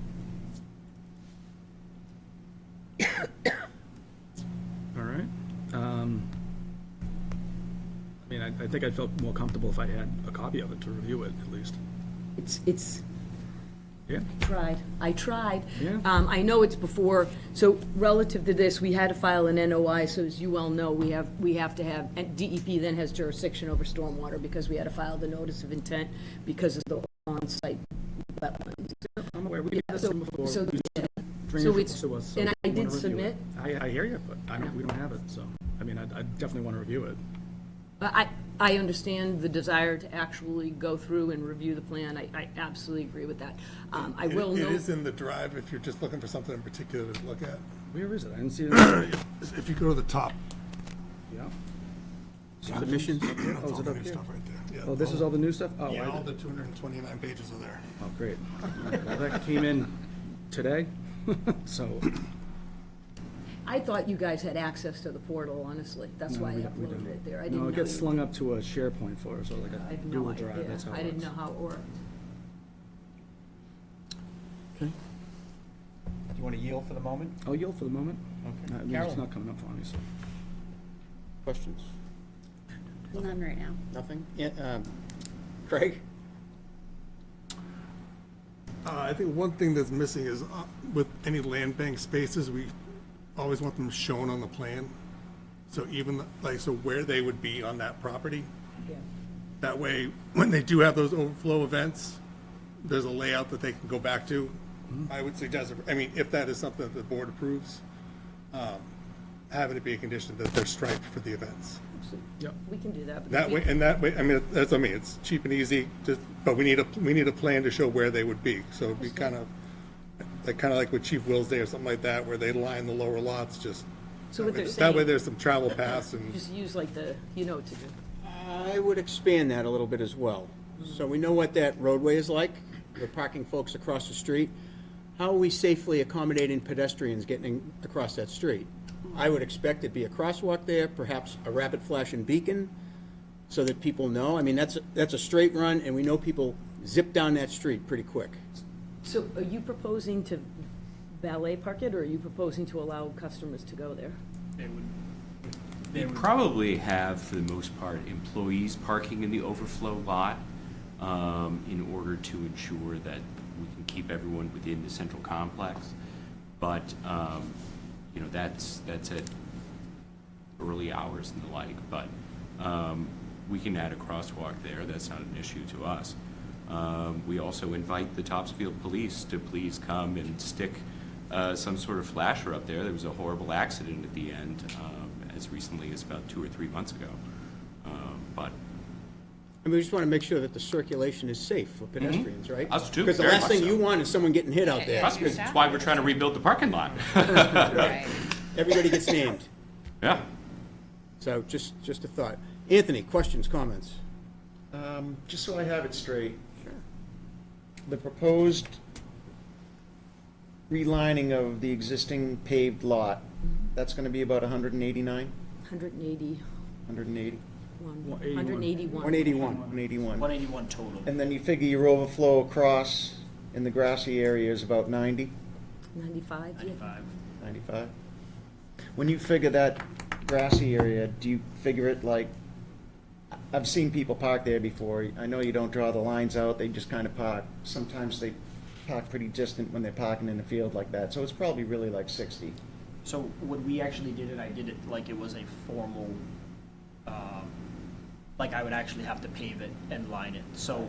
All right. I mean, I think I'd felt more comfortable if I had a copy of it to review it, at least. It's Yeah. I tried. Yeah. I know it's before, so relative to this, we had to file an NOI, so as you well know, we have to have, and DEP then has jurisdiction over stormwater because we had to file the notice of intent because of the on-site wetlands. I'm aware, we had this one before. So- We so drainage it's- to us, so and I we wanna did review submit. it. I hear you, but we don't have it, so, I mean, I definitely want to review it. I understand the desire to actually go through and review the plan. I absolutely agree with that. I will It note. is in the drive if you're just looking for something in particular to look at. Where is it? I didn't see it. in If you go to the top, Yeah. Submissions? Oh, that's is all it the up new here? stuff right there. Yeah, Oh, this is all the new stuff? Oh, Yeah, I- all the 229 pages are there. Oh, great. Well, that came in today, so. I thought you guys had access to the portal, honestly. That's No, why I we uploaded don't. it there. I didn't No, know. it gets you- slung up to a SharePoint for us, or like I a have no Google idea. Drive, that's how it I didn't works. know how it worked. Okay. Do you want to yield for the moment? I'll yield for the moment. Okay. I mean, it's Carolyn? not coming up for me, so. Questions? None right now. Nothing? Yeah, Craig? I think one thing that's missing is with any land bank spaces, we always want them shown on the plan. So even so where they would be on that property. Yeah. That way, when they do have those overflow events, there's a layout that they can go back to. I would suggest, I mean, if that is something that the board approves, having it be a condition that they're striped for the events. Yep. We can do that. but That we- way, and that way, I mean, that's, I mean, it's cheap and easy, just, but we need a plan to show where they would be. So it'd be kind of like with Chief Will's Day or something like that, where they line the lower lots, just. So what they're That way saying, there's some travel paths and. just use like you know what to do. I would expand that a little bit as well. So we know what that roadway is like. We're parking folks across the street. How are we safely accommodating pedestrians getting across that street? I would expect it to be a crosswalk there, perhaps a rapid flashing beacon, so that people know. I mean, that's a straight run, and we know people zip down that street pretty quick. So are you proposing to valet park it, or are you proposing to allow customers to go there? They probably have, for the most part, employees parking in the overflow lot in order to ensure that we can keep everyone within the central complex. But, you know, that's at early hours and the like. But we can add a crosswalk there. That's not an issue to us. We also invite the Topsfield Police to please come and stick some sort of flasher up there. There was a horrible accident at the end as recently as about 2 or 3 months ago. But I mean, we just want to make sure that the circulation is safe for pedestrians, right? Us too, Because the very last much thing so. you want is someone getting hit out there. Trust me, that's why we're trying to rebuild the parking lot. Right. Everybody gets named. Yeah. So just a thought. Anthony, questions, comments? Just so I have it straight. The proposed relining of the existing paved lot, that's gonna be about 189, 180, 180, 181. 181. 181. 181 total. And then you figure your overflow across in the grassy area is about 90, 95, yeah. 95. 95? When you figure that grassy area, do you figure it like, I've seen people park there before. I know you don't draw the lines out, they just kind of park. Sometimes they park pretty distant when they're parking in the field like that, so it's probably really like 60. So when we actually did it, I did it like it was a formal, like I would actually have to pave it and line it. So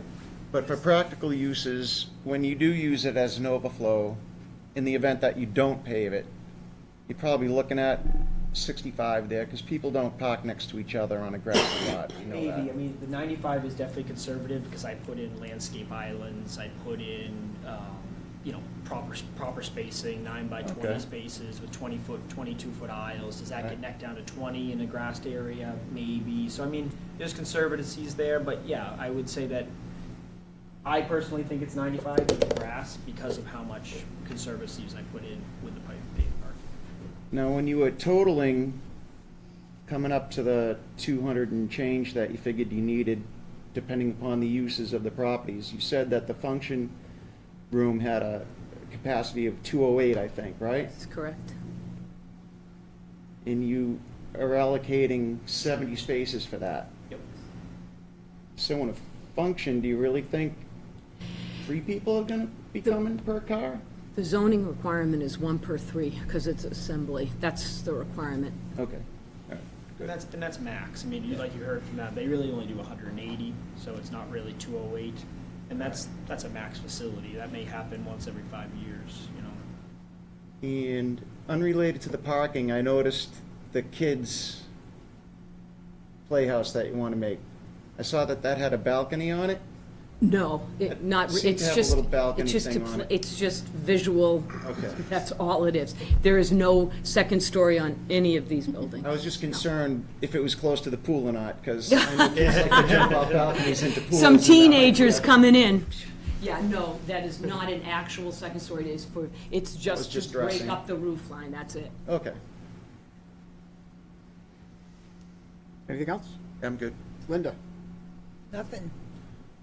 But for practical uses, when you do use it as an overflow, in the event that you don't pave it, you're probably looking at 65 there, because people don't park next to each other on a grassy lot, you know maybe, I that. mean, the 95 is definitely conservative because I put in landscape islands, I put in, you know, proper spacing, 9 by 20 Okay. spaces with 20-foot, 22-foot aisles. Does that Right. get necked down to 20 in a grassed area? Maybe. So, I mean, there's conservatism there, but yeah, I would say that I personally think it's 95 with the grass because of how much conservancies I put in with the paved park. Now, when you were totaling, coming up to the 200 and change that you figured you needed, depending upon the uses of the properties, you said that the function room had a capacity of 208, I think, right? That's correct. And you are allocating 70 spaces for that. Yep. So in a function, do you really think 3 people are gonna be coming per car? The zoning requirement is 1 per 3, because it's assembly. That's the requirement. Okay. All right. And that's max. I mean, like you heard from them, they really only do 180, so it's not really 208. And that's a max facility. That may happen once every 5 years, you know. And unrelated to the parking, I noticed the kids' playhouse that you want to make. I saw that had a balcony on it. No, not, Seemed to it's have a just, little balcony it's just, thing on it. it's just visual. Okay. That's all it is. There is no second story on any of these buildings. I was just concerned if it was close to the pool or not, because I know kids like to jump off balconies into pools. Some and that. teenagers coming in. Yeah, no, that is not an actual second story. It is for, it's just just to break dressing. up the roof line, that's it. Okay, Anything else? I'm good. Linda? Nothing,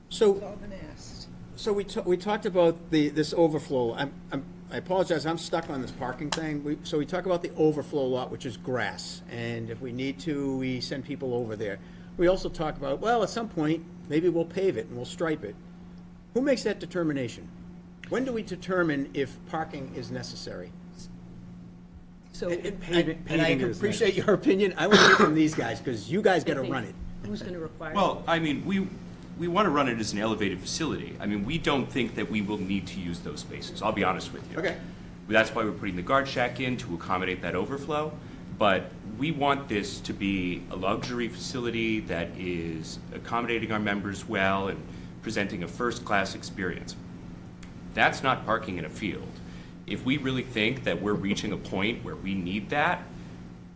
So, it's all been asked. so we talked about this overflow. I apologize, I'm stuck on this parking thing. So we talk about the overflow lot, which is grass, and if we need to, we send people over there. We also talk about, well, at some point, maybe we'll pave it and we'll stripe it. Who makes that determination? When do we determine if parking is necessary? So And I paving is appreciate your opinion. I want to hear from these guys, because you guys got to run it. who's going to require? Well, I mean, we want to run it as an elevated facility. I mean, we don't think that we will need to use those spaces, I'll be honest with you. Okay. That's why we're putting the guard shack in, to accommodate that overflow. But we want this to be a luxury facility that is accommodating our members well and presenting a first-class experience. That's not parking in a field. If we really think that we're reaching a point where we need that,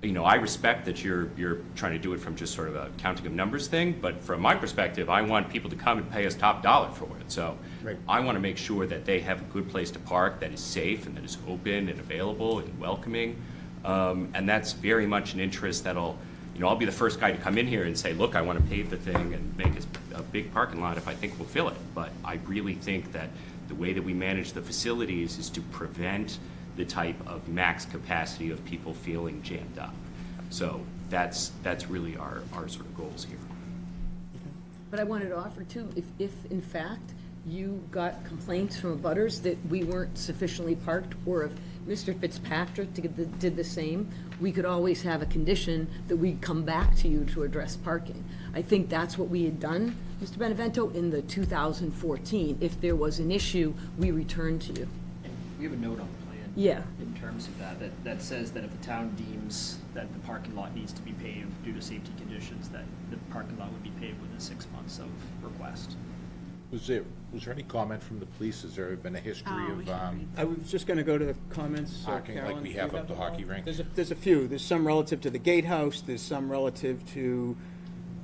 you know, I respect that you're trying to do it from just sort of a counting of numbers thing, but from my perspective, I want people to come and pay us top dollar for it. So Right. I want to make sure that they have a good place to park that is safe and that is open and available and welcoming. And that's very much an interest that'll, you know, I'll be the first guy to come in here and say, look, I want to pave the thing and make a big parking lot if I think we'll fill it. But I really think that the way that we manage the facilities is to prevent the type of max capacity of people feeling jammed up. So that's really our sort of goals here. But I wanted to offer too, if in fact you got complaints from abutters that we weren't sufficiently parked, or if Mr. Fitzpatrick did the same, we could always have a condition that we'd come back to you to address parking. I think that's what we had done, Mr. Benevento, in the 2014. If there was an issue, we returned to you. We have a note on the plan Yeah, in terms of that says that if the town deems that the parking lot needs to be paved due to safety conditions, that the parking lot would be paved within 6 months of request. Was there any comment from the police? Has there been a history Oh, we of should read I was just gonna go to the comments. parking like Carolyn, we do have you up the them all? hockey rink? There's a few. There's some relative to the gatehouse, there's some relative to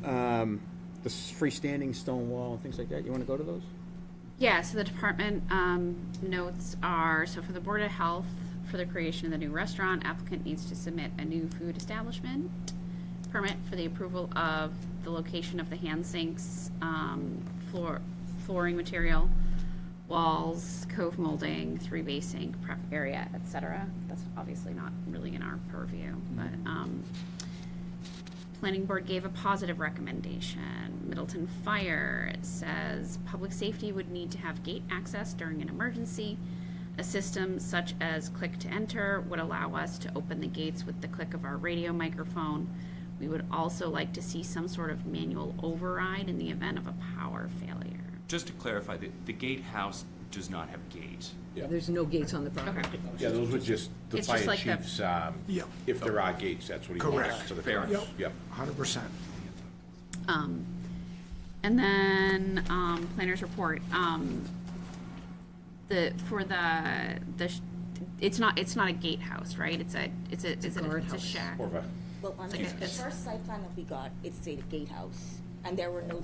the freestanding stone wall and things like that. You wanna go to those? Yeah, so the department notes are, so for the Board of Health, for the creation of the new restaurant, applicant needs to submit a new food establishment permit for the approval of the location of the hand sinks, flooring material, walls, cove molding, 3-bay sink, prep area, etc. That's obviously not really in our purview, but Planning Board gave a positive recommendation. Middleton Fire says public safety would need to have gate access during an emergency. A system such as click to enter would allow us to open the gates with the click of our radio microphone. We would also like to see some sort of manual override in the event of a power failure. Just to clarify, the gatehouse does not have gate. there's no gates on the property. Okay. Yeah, those were just the It's just fire like the- chief's, Yeah. if there are gates, that's what he wants Correct. for the Fair cars. enough. Yep. 100%. And then, planner's report, it's not a gatehouse, right? It's a guardhouse. shack. More of a, Well, on the It's- first site plan that we got, it's a gatehouse, and there were no,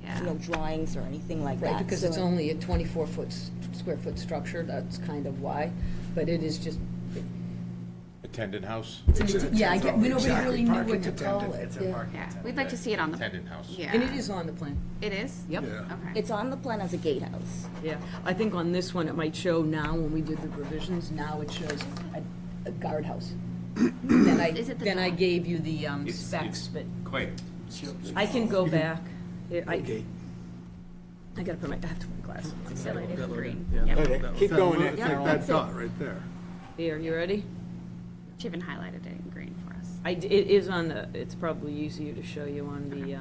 Yeah. you know, drawings or anything like that. Right, because it's so- only a 24-foot, square foot structure, that's kind of why, but it is just, attendant house? yeah, I get, nobody Exactly, really knew parking what to call attendant. it. It's a Yeah. parking Yeah, we'd like to see it on the, Attendant house. yeah. And it is on the plan. It is? Yep. Yeah. Okay. It's on the plan as a gatehouse. Yeah, I think on this one, it might show now, when we did the revisions, now it shows a guardhouse. Then Is it the then I dog? gave you the It's- specs, it's but Quite, I can go back. Okay. I gotta put I have to put my glasses on. It's highlighted in green. Yeah. Yep. Okay, keep going there, It's like Carolyn. that That's it. dot right there. Here, you ready? She even highlighted it in green for us. It is on the, it's probably easier to show you on the,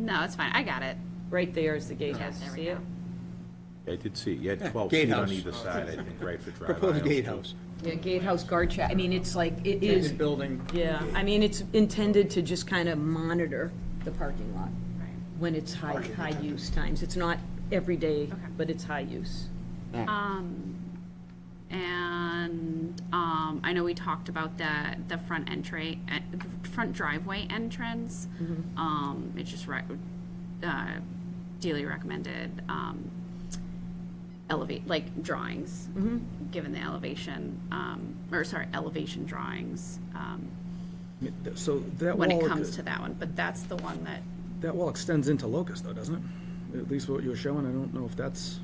No, it's fine. I got it. right there is the gatehouse, there we see go. it? I did see, you had 12 feet gatehouse. on either side, I think, right, for drive Proposed aisles, too. gatehouse. Yeah, gatehouse guard shack, I mean, it's like, it is, Gated building. yeah, I mean, it's intended to just kind of monitor the parking lot Right. when it's high use times. It's not every day, Okay. but it's high use. I know we talked about the front front driveway entrance. It's just Dealey recommended, elevate, like drawings, given the elevation, elevation drawings, So that when wall, it comes to that one, but that's the one that, that wall extends into Locust though, doesn't it? At least what you were showing, I don't know if that's,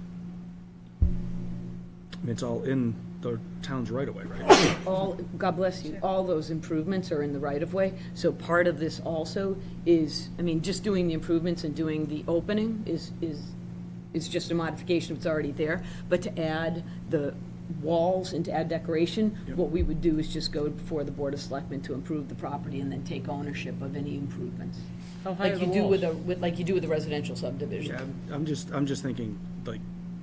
I mean, it's all in the town's right away, right? All, God bless you, all those improvements are in the right-of-way. So part of this also is, I mean, just doing the improvements and doing the opening is just a modification, it's already there. But to add the walls and to add decoration, what we would do is just go before the Board of Selectmen to improve the property and then take ownership of any improvements. How high are Like the you do walls? like you do with a residential subdivision. Yeah, I'm just thinking, like,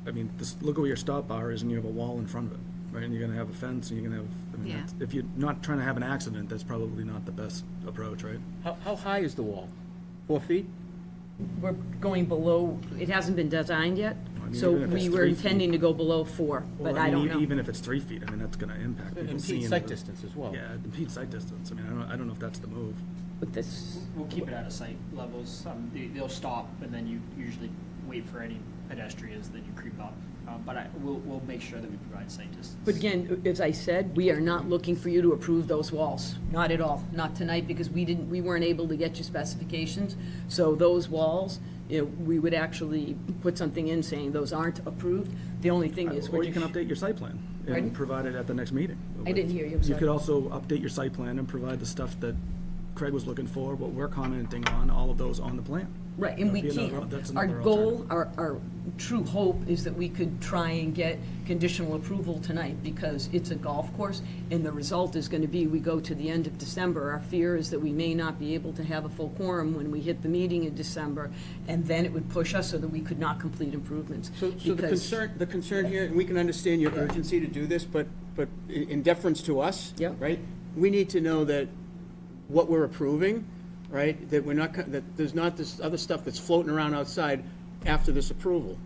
I mean, look at where your stop bar is and you have a wall in front of it, right? And you're gonna have a fence and you're gonna have, I mean, Yeah. if you're not trying to have an accident, that's probably not the best approach, right? How high is the wall? 4 feet? We're going below, it hasn't been designed yet, I mean, so even if it's we were 3 feet. intending to go below 4, but Well, I don't mean, know. Even if it's 3 feet, I mean, that's gonna impact people seeing. Impede sight the- distance as well. Yeah, it impedes sight distance. I mean, I don't know if that's the move. With this, We'll keep it out of sight levels. They'll stop, and then you usually wait for any pedestrians, then you creep up. But we'll make sure that we provide sight distance. but again, as I said, we are not looking for you to approve those walls, not at all, not tonight, because we weren't able to get you specifications. So those walls, you know, we would actually put something in saying those aren't approved. The only thing is, Or you can update your site plan Pardon? and provide it at the next meeting. I didn't hear you, I'm You sorry. could also update your site plan and provide the stuff that Craig was looking for, what we're commenting on, all of those on the plan. Right, and we That'd be another- can't. that's Our another goal, our true hope is that we could try and get conditional approval tonight because it's a golf course, and the result is gonna be we go to the end of December. Our fear is that we may not be able to have a full quorum when we hit the meeting in December, and then it would push us so that we could not complete improvements. So Because- the concern here, and we can understand your urgency to do this, but in deference to us, Yep. right? We need to know that what we're approving, right, that we're not, that there's not this other stuff that's floating around outside after this approval.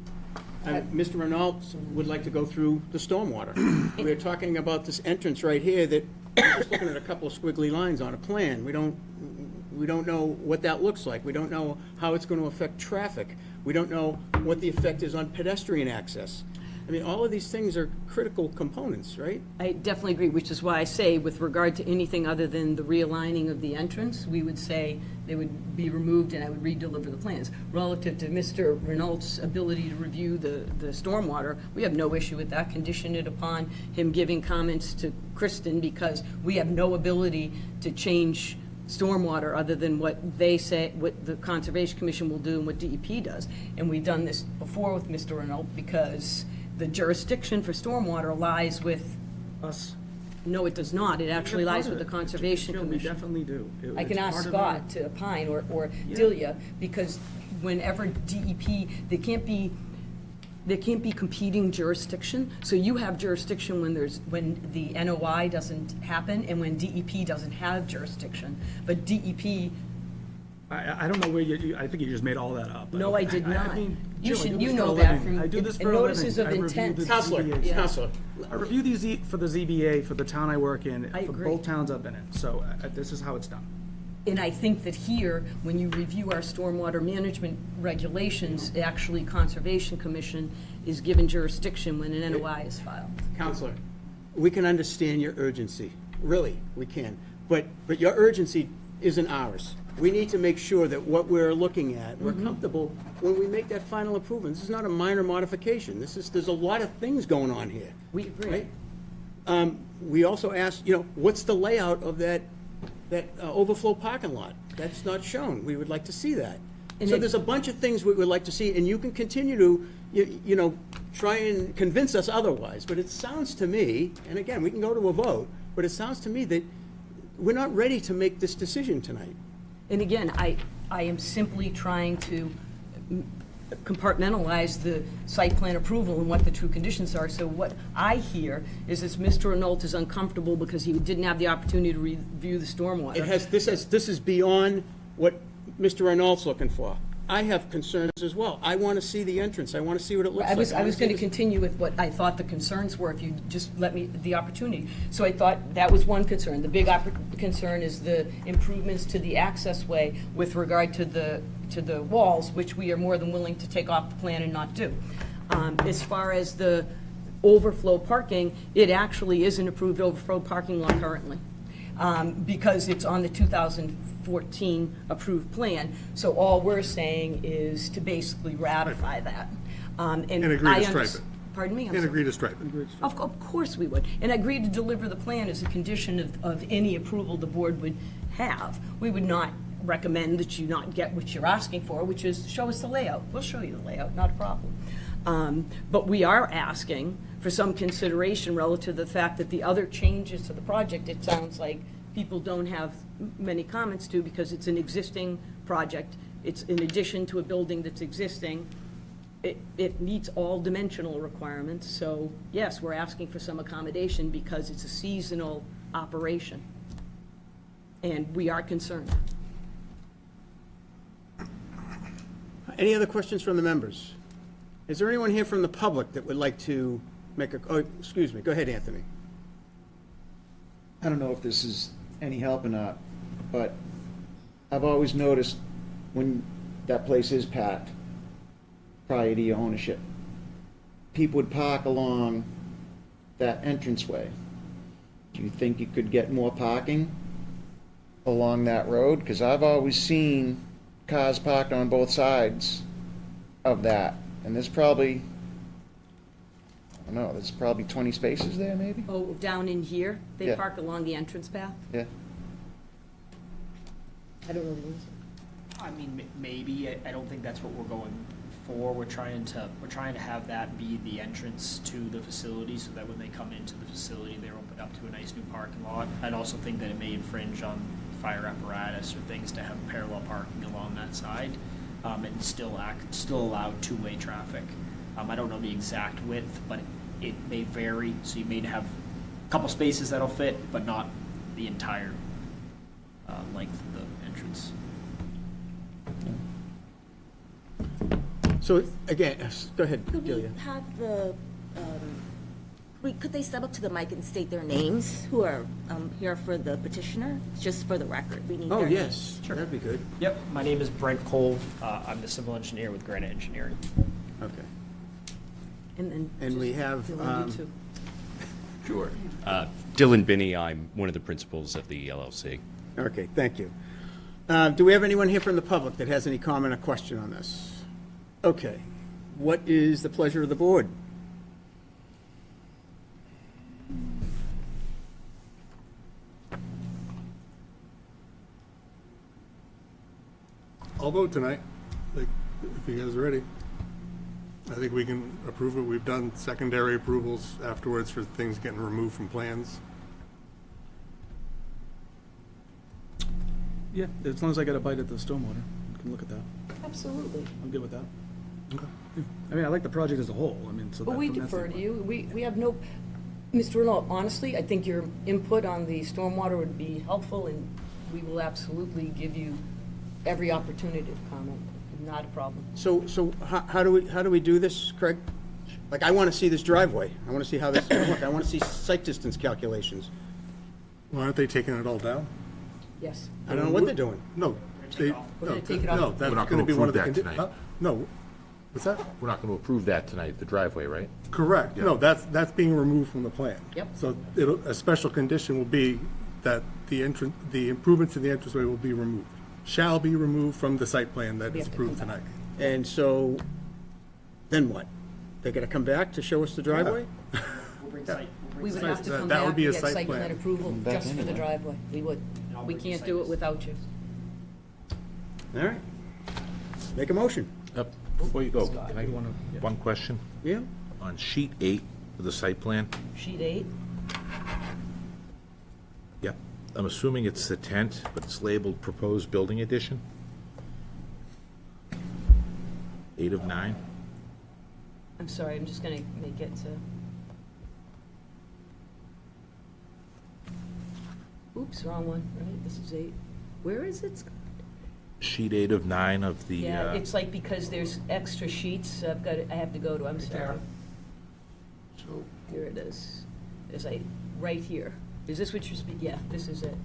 And Mr. Renault would like to go through the stormwater. We're talking about this entrance right here that, just looking at a couple of squiggly lines on a plan, we don't know what that looks like. We don't know how it's going to affect traffic. We don't know what the effect is on pedestrian access. I mean, all of these things are critical components, right? I definitely agree, which is why I say, with regard to anything other than the realigning of the entrance, we would say they would be removed and I would redeliver the plans. Relative to Mr. Renault's ability to review the stormwater, we have no issue with that, condition it upon him giving comments to Kristen, because we have no ability to change stormwater other than what they say, what the Conservation Commission will do and what DEP does. And we've done this before with Mr. Renault because the jurisdiction for stormwater lies with, Us. no, it does not. It actually We're part lies of with the it. Conservation Jill, we Commission. definitely do. I can It's ask part of our- Scott to opine, or Yeah. Delia, because whenever DEP, there can't be competing jurisdiction. So you have jurisdiction when the NOI doesn't happen and when DEP doesn't have jurisdiction. But DEP, I don't know where I think you just made all that up. no, I did not. mean, You Jill, I should, do this you for know a that living. from, I do this and for a living. notices of I review intent. the Counselor, ZBAs. Counselor, I review these for the ZBA, for the town I work in, I for agree. both towns I've been in. So this is how it's done. And I think that here, when you review our stormwater management regulations, actually Conservation Commission is given jurisdiction when an NOI is filed. Counselor, we can understand your urgency, really, we can. But your urgency isn't ours. We need to make sure that what we're looking at, we're comfortable when we make that final approval. This is not a minor modification. There's a lot of things going on here. We agree. Right? We also asked, what's the layout of that overflow parking lot? That's not shown. We would like to see that. And So it- there's a bunch of things we would like to see, and you can continue to, try and convince us otherwise. But it sounds to me, and again, we can go to a vote, but it sounds to me that we're not ready to make this decision tonight. And again, I am simply trying to compartmentalize the site plan approval and what the true conditions are. So what I hear is that Mr. Renault is uncomfortable because he didn't have the opportunity to review the stormwater. This is beyond what Mr. Renault's looking for. I have concerns as well. I want to see the entrance. I want to see what it looks I like. was wanna going see to this- continue with what I thought the concerns were, if you just let me the opportunity. So I thought that was one concern. The big concern is the improvements to the access way with regard to the walls, which we are more than willing to take off the plan and not do. As far as the overflow parking, it actually is an approved overflow parking lot currently, because it's on the 2014 approved plan. So all we're saying is to basically ratify that. And agree I to stripe unders- it. Pardon me? I'm And sorry. agree to stripe it. Of course we would. And agree to deliver the plan as a condition of any approval the board would have. We would not recommend that you not get what you're asking for, which is show us the layout. We'll show you the layout, not a problem. But we are asking for some consideration relative to the fact that the other changes to the project, it sounds like people don't have many comments to because it's an existing project. It's in addition to a building that's existing. It meets all dimensional requirements, so yes, we're asking for some accommodation because it's a seasonal operation. And we are concerned. Any other questions from the members? Is there anyone here from the public that would like to make excuse me, go ahead, Anthony. I don't know if this is any help or not, but I've always noticed when that place is packed, prior to your ownership, people would park along that entranceway. Do you think you could get more parking along that road? Because I've always seen cars parked on both sides of that, and there's probably, I don't know, there's probably 20 spaces there, maybe? Oh, down in here, they Yeah. park along the entrance path? Yeah. I don't know the answer. I mean, maybe, I don't think that's what we're going for. We're trying to have that be the entrance to the facility, so that when they come into the facility, they're opened up to a nice new parking lot. I'd also think that it may infringe on fire apparatus or things to have parallel parking along that side, and still allow two-way traffic. I don't know the exact width, but it may vary, so you may have a couple spaces that'll fit, but not the entire length of the entrance. So, again, go ahead, Could we Delia. have the, could they step up to the mic and state their names, who are here for the petitioner, just for the record? We need Oh, their yes, names. Sure. that'd be good. Yep, my name is Brent Cole. I'm the civil engineer with Granite Engineering. Okay. And then. And we have, Dylan, you too. Sure. Dylan Binney, I'm one of the principals of the LLC. okay, thank you. Do we have anyone here from the public that has any comment or question on this? Okay. What is the pleasure of the board? I'll vote tonight, like, if you guys are ready. I think we can approve it. We've done secondary approvals afterwards for things getting removed from plans. Yeah, as long as I get a bite at the stormwater, we can look at that. Absolutely. I'm good with that. Yeah. I mean, I like the project as a whole, I mean, so. But that- we from that defer to standpoint. you. We have no, Mr. Renaud, honestly, I think your input on the stormwater would be helpful, and we will absolutely give you every opportunity to comment. Not a problem. So how do we do this, Craig? Like, I want to see this driveway. I want to see how this is going to look. I want to see site distance calculations. Well, aren't they taking it all down? Yes. I don't know what they're doing. No. They, We're no, gonna take it off. no, that's We're not gonna gonna be one of the. approve that tonight. No. What's that? We're not going to approve that tonight, the driveway, right? Correct. No, that's being removed from the plan. Yep. So a special condition will be that the improvements to the entranceway will be removed. Shall be removed from the site plan that We is have to come approved back. tonight. And so, then what? They're going to come back to show us the driveway? We'll bring site, We would Site- have to come that would back be and a get site site plan plan. approval just for the driveway. We would. I'll We bring the can't site do it list. without you. All right. Make a motion. Before you go, Scott, can I, you wanna- yeah. one question? Yeah? On sheet 8 of the site plan, Sheet 8. yep, I'm assuming it's the tent, but it's labeled proposed building addition? 8 of 9? I'm sorry, I'm just gonna make it to. Oops, wrong one, right? This is 8. Where is it, Scott? Sheet 8 of 9 of the, Yeah, it's like because there's extra sheets, I have to go to, I'm sorry. So, Here it is. There's right here. Is this what you're speaking? Yeah, this is it.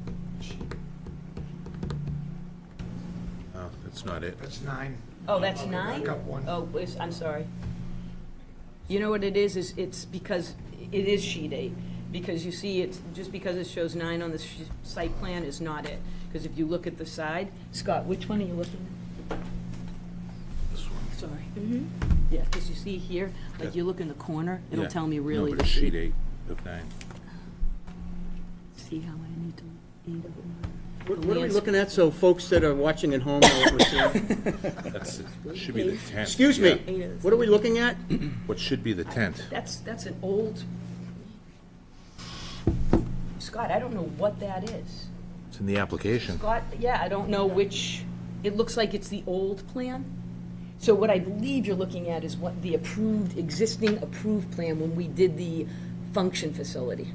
oh, that's not it. that's 9. Oh, that's 9? Back up one. Oh, I'm sorry. You know what it is it's because it is sheet 8. Because you see, it's, just because it shows 9 on the site plan is not it. Because if you look at the side, Scott, which one are you looking at? This one. Sorry. Yeah, because you see here, like you look in the corner, it'll Yeah. tell me No, really but the it's sheet sheet. 8 of 9. See how I need to eat it? What are we looking at, so folks that are watching at home know what we're seeing? That's, it should be the tent. Excuse me, yeah. what are we looking at? What should be the tent? That's an old, Scott, I don't know what that is. It's in the application. Scott, yeah, I don't know which, it looks like it's the old plan. So what I believe you're looking at is what the existing approved plan when we did the function facility.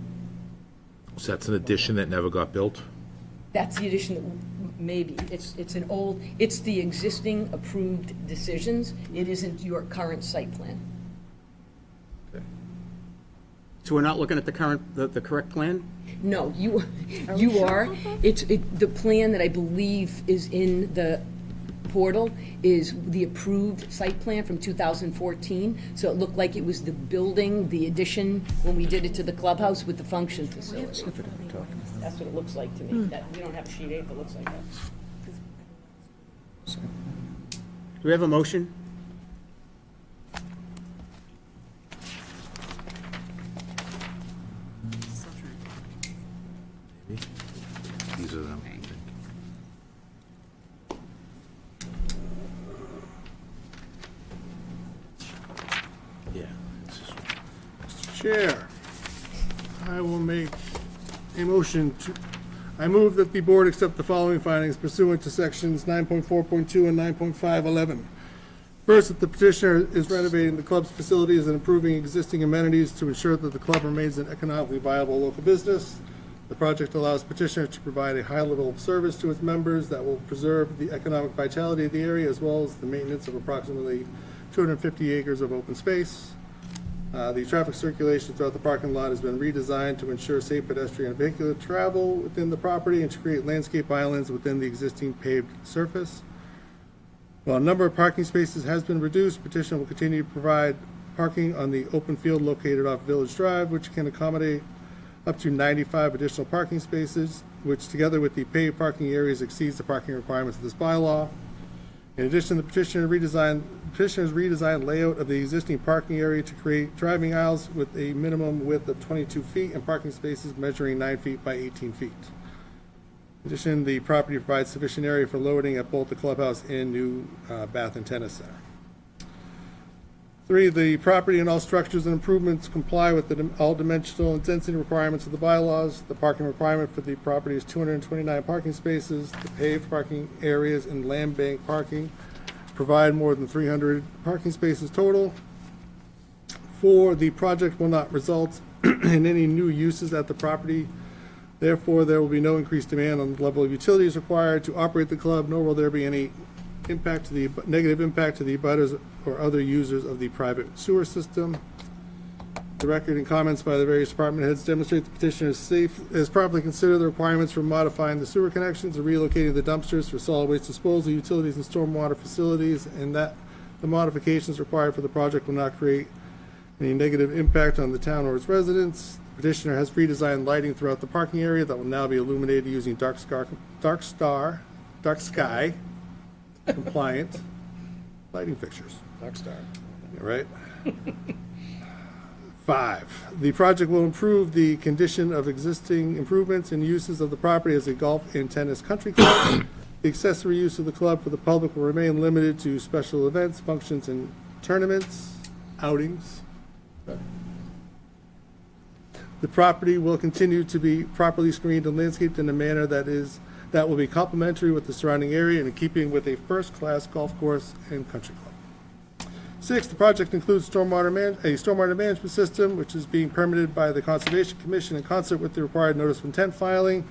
So that's an addition that never got built? That's the addition that, maybe, it's it's the existing approved decisions. It isn't your current site plan. So we're not looking at the correct plan? No, you are. The plan that I believe is in the portal is the approved site plan from 2014. So it looked like it was the building, the addition, when we did it to the clubhouse with the function facility. That's what it looks like to me. We don't have sheet 8 that looks like that. Do we have a motion? These are them, I think. Chair, I will make a motion to, I move that the board accept the following findings pursuant to sections 9.4.2 and 9.511. First, that the petitioner is renovating the club's facilities and improving existing amenities to ensure that the club remains an economically viable local business. The project allows petitioner to provide a high level of service to its members that will preserve the economic vitality of the area as well as the maintenance of approximately 250 acres of open space. The traffic circulation throughout the parking lot has been redesigned to ensure safe pedestrian and vehicular travel within the property and to create landscape islands within the existing paved surface. While a number of parking spaces has been reduced, petitioner will continue to provide parking on the open field located off Village Drive, which can accommodate up to 95 additional parking spaces, which together with the paved parking areas exceeds the parking requirements of this bylaw. In addition, the petitioner's redesigned layout of the existing parking area to create driving aisles with a minimum width of 22 feet and parking spaces measuring 9 feet by 18 feet. In addition, the property provides sufficient area for loading at both the clubhouse and new bath and tennis center. 3, the property and all structures and improvements comply with all dimensional and density requirements of the bylaws. The parking requirement for the property is 229 parking spaces. The paved parking areas and land bank parking provide more than 300 parking spaces total. 4, the project will not result in any new uses at the property. Therefore, there will be no increased demand on the level of utilities required to operate the club, nor will there be any negative impact to the abutters or other users of the private sewer system. The record and comments by the various department heads demonstrate the petitioner has properly considered the requirements for modifying the sewer connections and relocating the dumpsters for solid waste disposal, utilities, and stormwater facilities, and that the modifications required for the project will not create any negative impact on the town or its residents. The petitioner has redesigned lighting throughout the parking area that will now be illuminated using dark sky compliant lighting fixtures. Dark Star. Right? 5, the project will improve the condition of existing improvements and uses of the property as a golf and tennis country club. The accessory use of the club for the public will remain limited to special events, functions, and tournaments, outings. The property will continue to be properly screened and landscaped in a manner that will be complementary with the surrounding area and in keeping with a first-class golf course and country club. 6, the project includes a stormwater management system, which is being permitted by the Conservation Commission in concert with the required notice of intent filing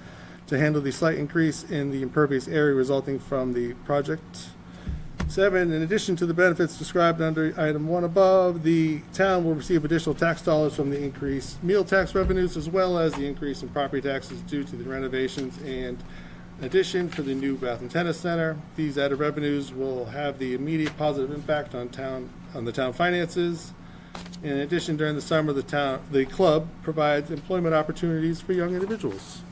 to handle the slight increase in the impervious area resulting from the project. 7, in addition to the benefits described under item 1 above, the town will receive additional tax dollars from the increased meal tax revenues as well as the increase in property taxes due to the renovations and addition for the new bath and tennis center. These added revenues will have the immediate positive impact on the town finances. In addition, during the summer, the club provides employment opportunities for young individuals.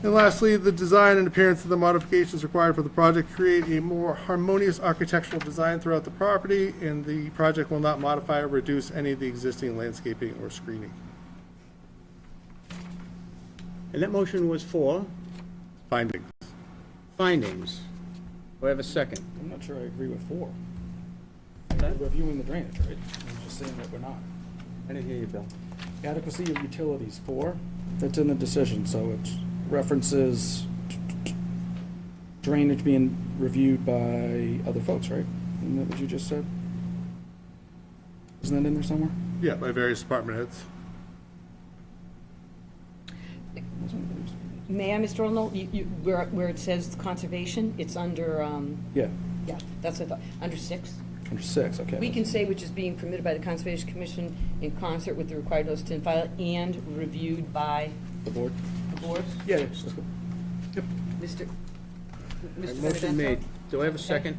And lastly, the design and appearance of the modifications required for the project create a more harmonious architectural design throughout the property, and the project will not modify or reduce any of the existing landscaping or screening. And that motion was for Findings. findings. Do I have a second? I'm not sure I agree with 4. We're reviewing the drainage, right? I'm just saying that we're not. I didn't hear you, Bill. Adequacy of utilities, 4. That's in the decision, so it references drainage being reviewed by other folks, right? Isn't that what you just said? Isn't that in there somewhere? Yeah, by various department heads. May I, Mr. Arnold, where it says conservation, it's under, Yeah, yeah, that's what I thought, under 6. under 6, okay. We can say which is being permitted by the Conservation Commission in concert with the required notice to file and reviewed by The board? the board. Yeah, that's good. Mr. Motion made. Do I have a second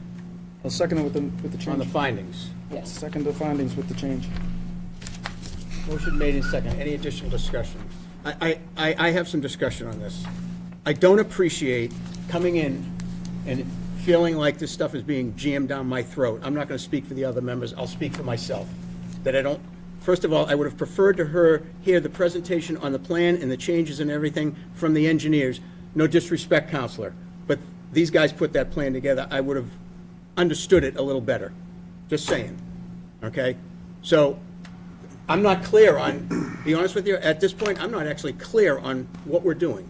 I'll second it with the change. on the findings? Yes. Second the findings with the change. Motion made and second. Any additional discussion? I have some discussion on this. I don't appreciate coming in and feeling like this stuff is being jammed down my throat. I'm not going to speak for the other members. I'll speak for myself. That I don't, first of all, I would have preferred to hear the presentation on the plan and the changes and everything from the engineers. No disrespect, Counselor, but these guys put that plan together. I would have understood it a little better. Just saying, okay? So I'm not clear on, be honest with you, at this point, I'm not actually clear on what we're doing,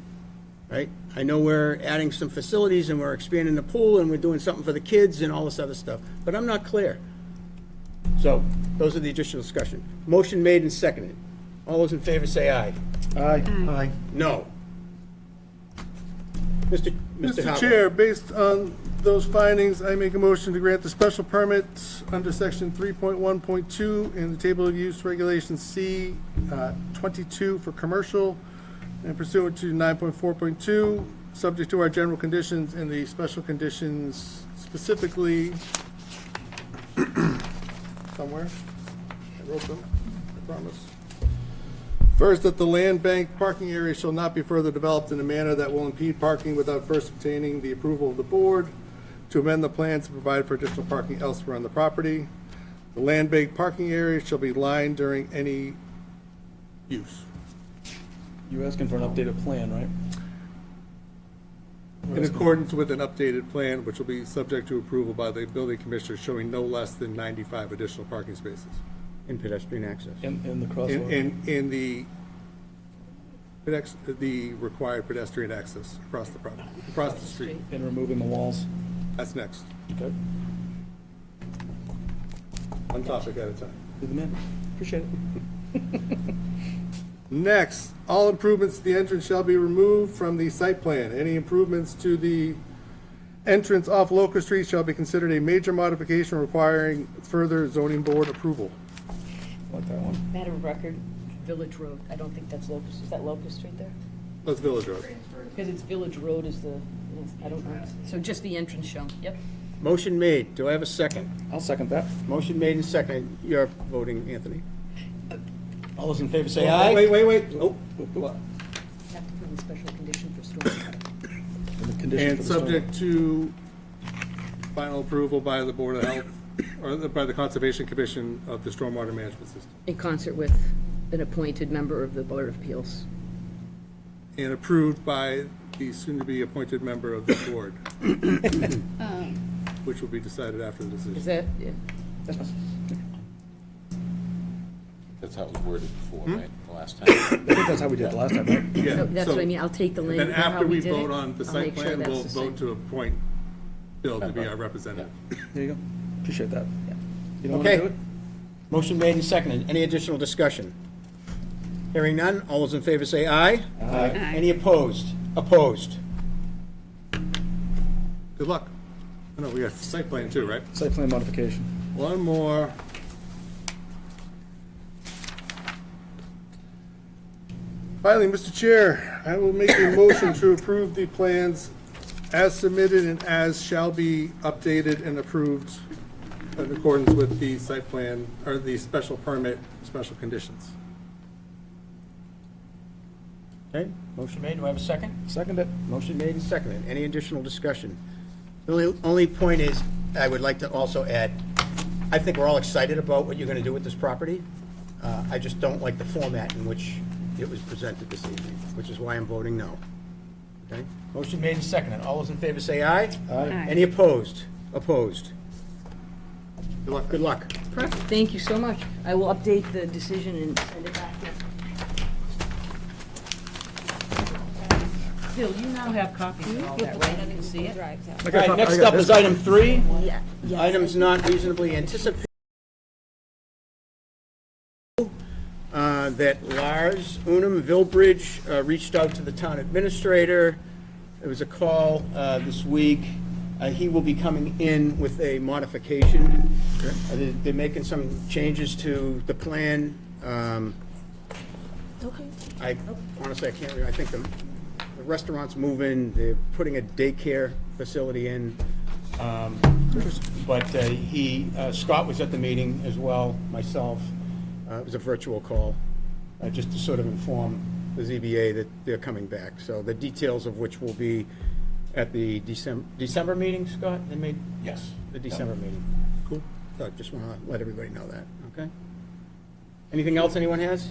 right? I know we're adding some facilities and we're expanding the pool and we're doing something for the kids and all this other stuff, but I'm not clear. So, those are the additional discussion. Motion made and seconded. All those in favor say aye. Aye. Aye. No. Mr. Mr. Howell. Chair, based on those findings, I make a motion to grant the special permit under section 3.1.2 in the table of use regulations C 22 for commercial and pursuant to 9.4.2, subject to our general conditions and the special conditions specifically somewhere. I wrote them, I promise. First, that the land bank parking area shall not be further developed in a manner that will impede parking without first obtaining the approval of the board. To amend the plans to provide for additional parking elsewhere on the property. The land bank parking area shall be lined during any use. You're asking for an updated plan, right? In accordance with an updated plan, which will be subject to approval by the building commissioner, showing no less than 95 additional parking spaces. In pedestrian access. In the crosswalk. In the required pedestrian access across the property, across the street. And removing the walls. That's next. Okay. One topic at a time. Do the man. Appreciate it. Next, all improvements to the entrance shall be removed from the site plan. Any improvements to the entrance off Locust Street shall be considered a major modification requiring further zoning board approval. Like that one. Matter of record, Village Road, I don't think that's Locust, is that Locust Street there? That's Village Road. Because it's Village Road is the, I don't know, so just the entrance shown, yep. Motion made. Do I have a second? I'll second that. Motion made and seconded. You're voting, Anthony. All those in favor say Oh, aye. Wait. Oh, Have to put in the special condition for stormwater. And the condition and for the subject to final approval by the Board of Health, or by the Conservation Commission of the Stormwater Management System. In concert with an appointed member of the Board of Appeals. And approved by the soon-to-be appointed member of the board, which will be decided after the decision. Is that, yeah. That's fine. That's how it was worded before, right, the last time? I think that's how we did it the last time, right? Yeah, So that's so- what I mean, I'll take the and language then of how after we we did it. vote on the I'll site make sure plan, that's we'll the vote same. to appoint Bill to be our representative. There you go. Appreciate that. You don't want to Okay. do it? Motion made and seconded. Any additional discussion? Hearing none. All those in favor say aye. Aye. Any opposed? Opposed. Good luck. Oh, no, we got site plan too, right? Site plan modification. One more. Finally, Mr. Chair, I will make a motion to approve the plans as submitted and as shall be updated and approved in accordance with the site plan, or the special permit, special conditions. Okay, motion made. Do I have a second? Second it. Motion made and seconded. Any additional discussion? The only point is, I would like to also add, I think we're all excited about what you're going to do with this property. I just don't like the format in which it was presented this evening, which is why I'm voting no. Okay? Motion made and seconded. All those in favor say aye. Aye. Any opposed? Opposed. Good luck. Good luck. Perfect, thank you so much. I will update the decision and send it back. Bill, you now have copies of all that, right? You can see it? All right, next up is item 3. Yeah, yes. Items not reasonably anticipated. That Lars Unum Vilbridge reached out to the town administrator. There was a call this week. He will be coming in with a modification. They're making some changes to the plan. Okay. Honestly, I can't remember. I think the restaurant's moving. They're putting a daycare facility in. But Scott was at the meeting as well, myself. It was a virtual call, just to sort of inform the ZBA that they're coming back. So the details of which will be at the December meeting, Scott? They made Yes. the December meeting. Cool. So I just want to let everybody know that, okay? Anything else anyone has?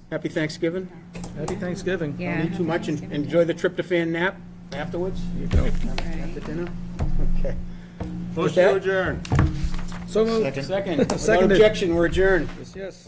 Happy Thanksgiving. Happy Thanksgiving. Yeah. Don't eat too much and enjoy the tryptophan nap afterwards. Here you go. After dinner. Okay. Motion that- to adjourn. So moved. Second. Without Seconded. objection, we're adjourned. Yes, yes.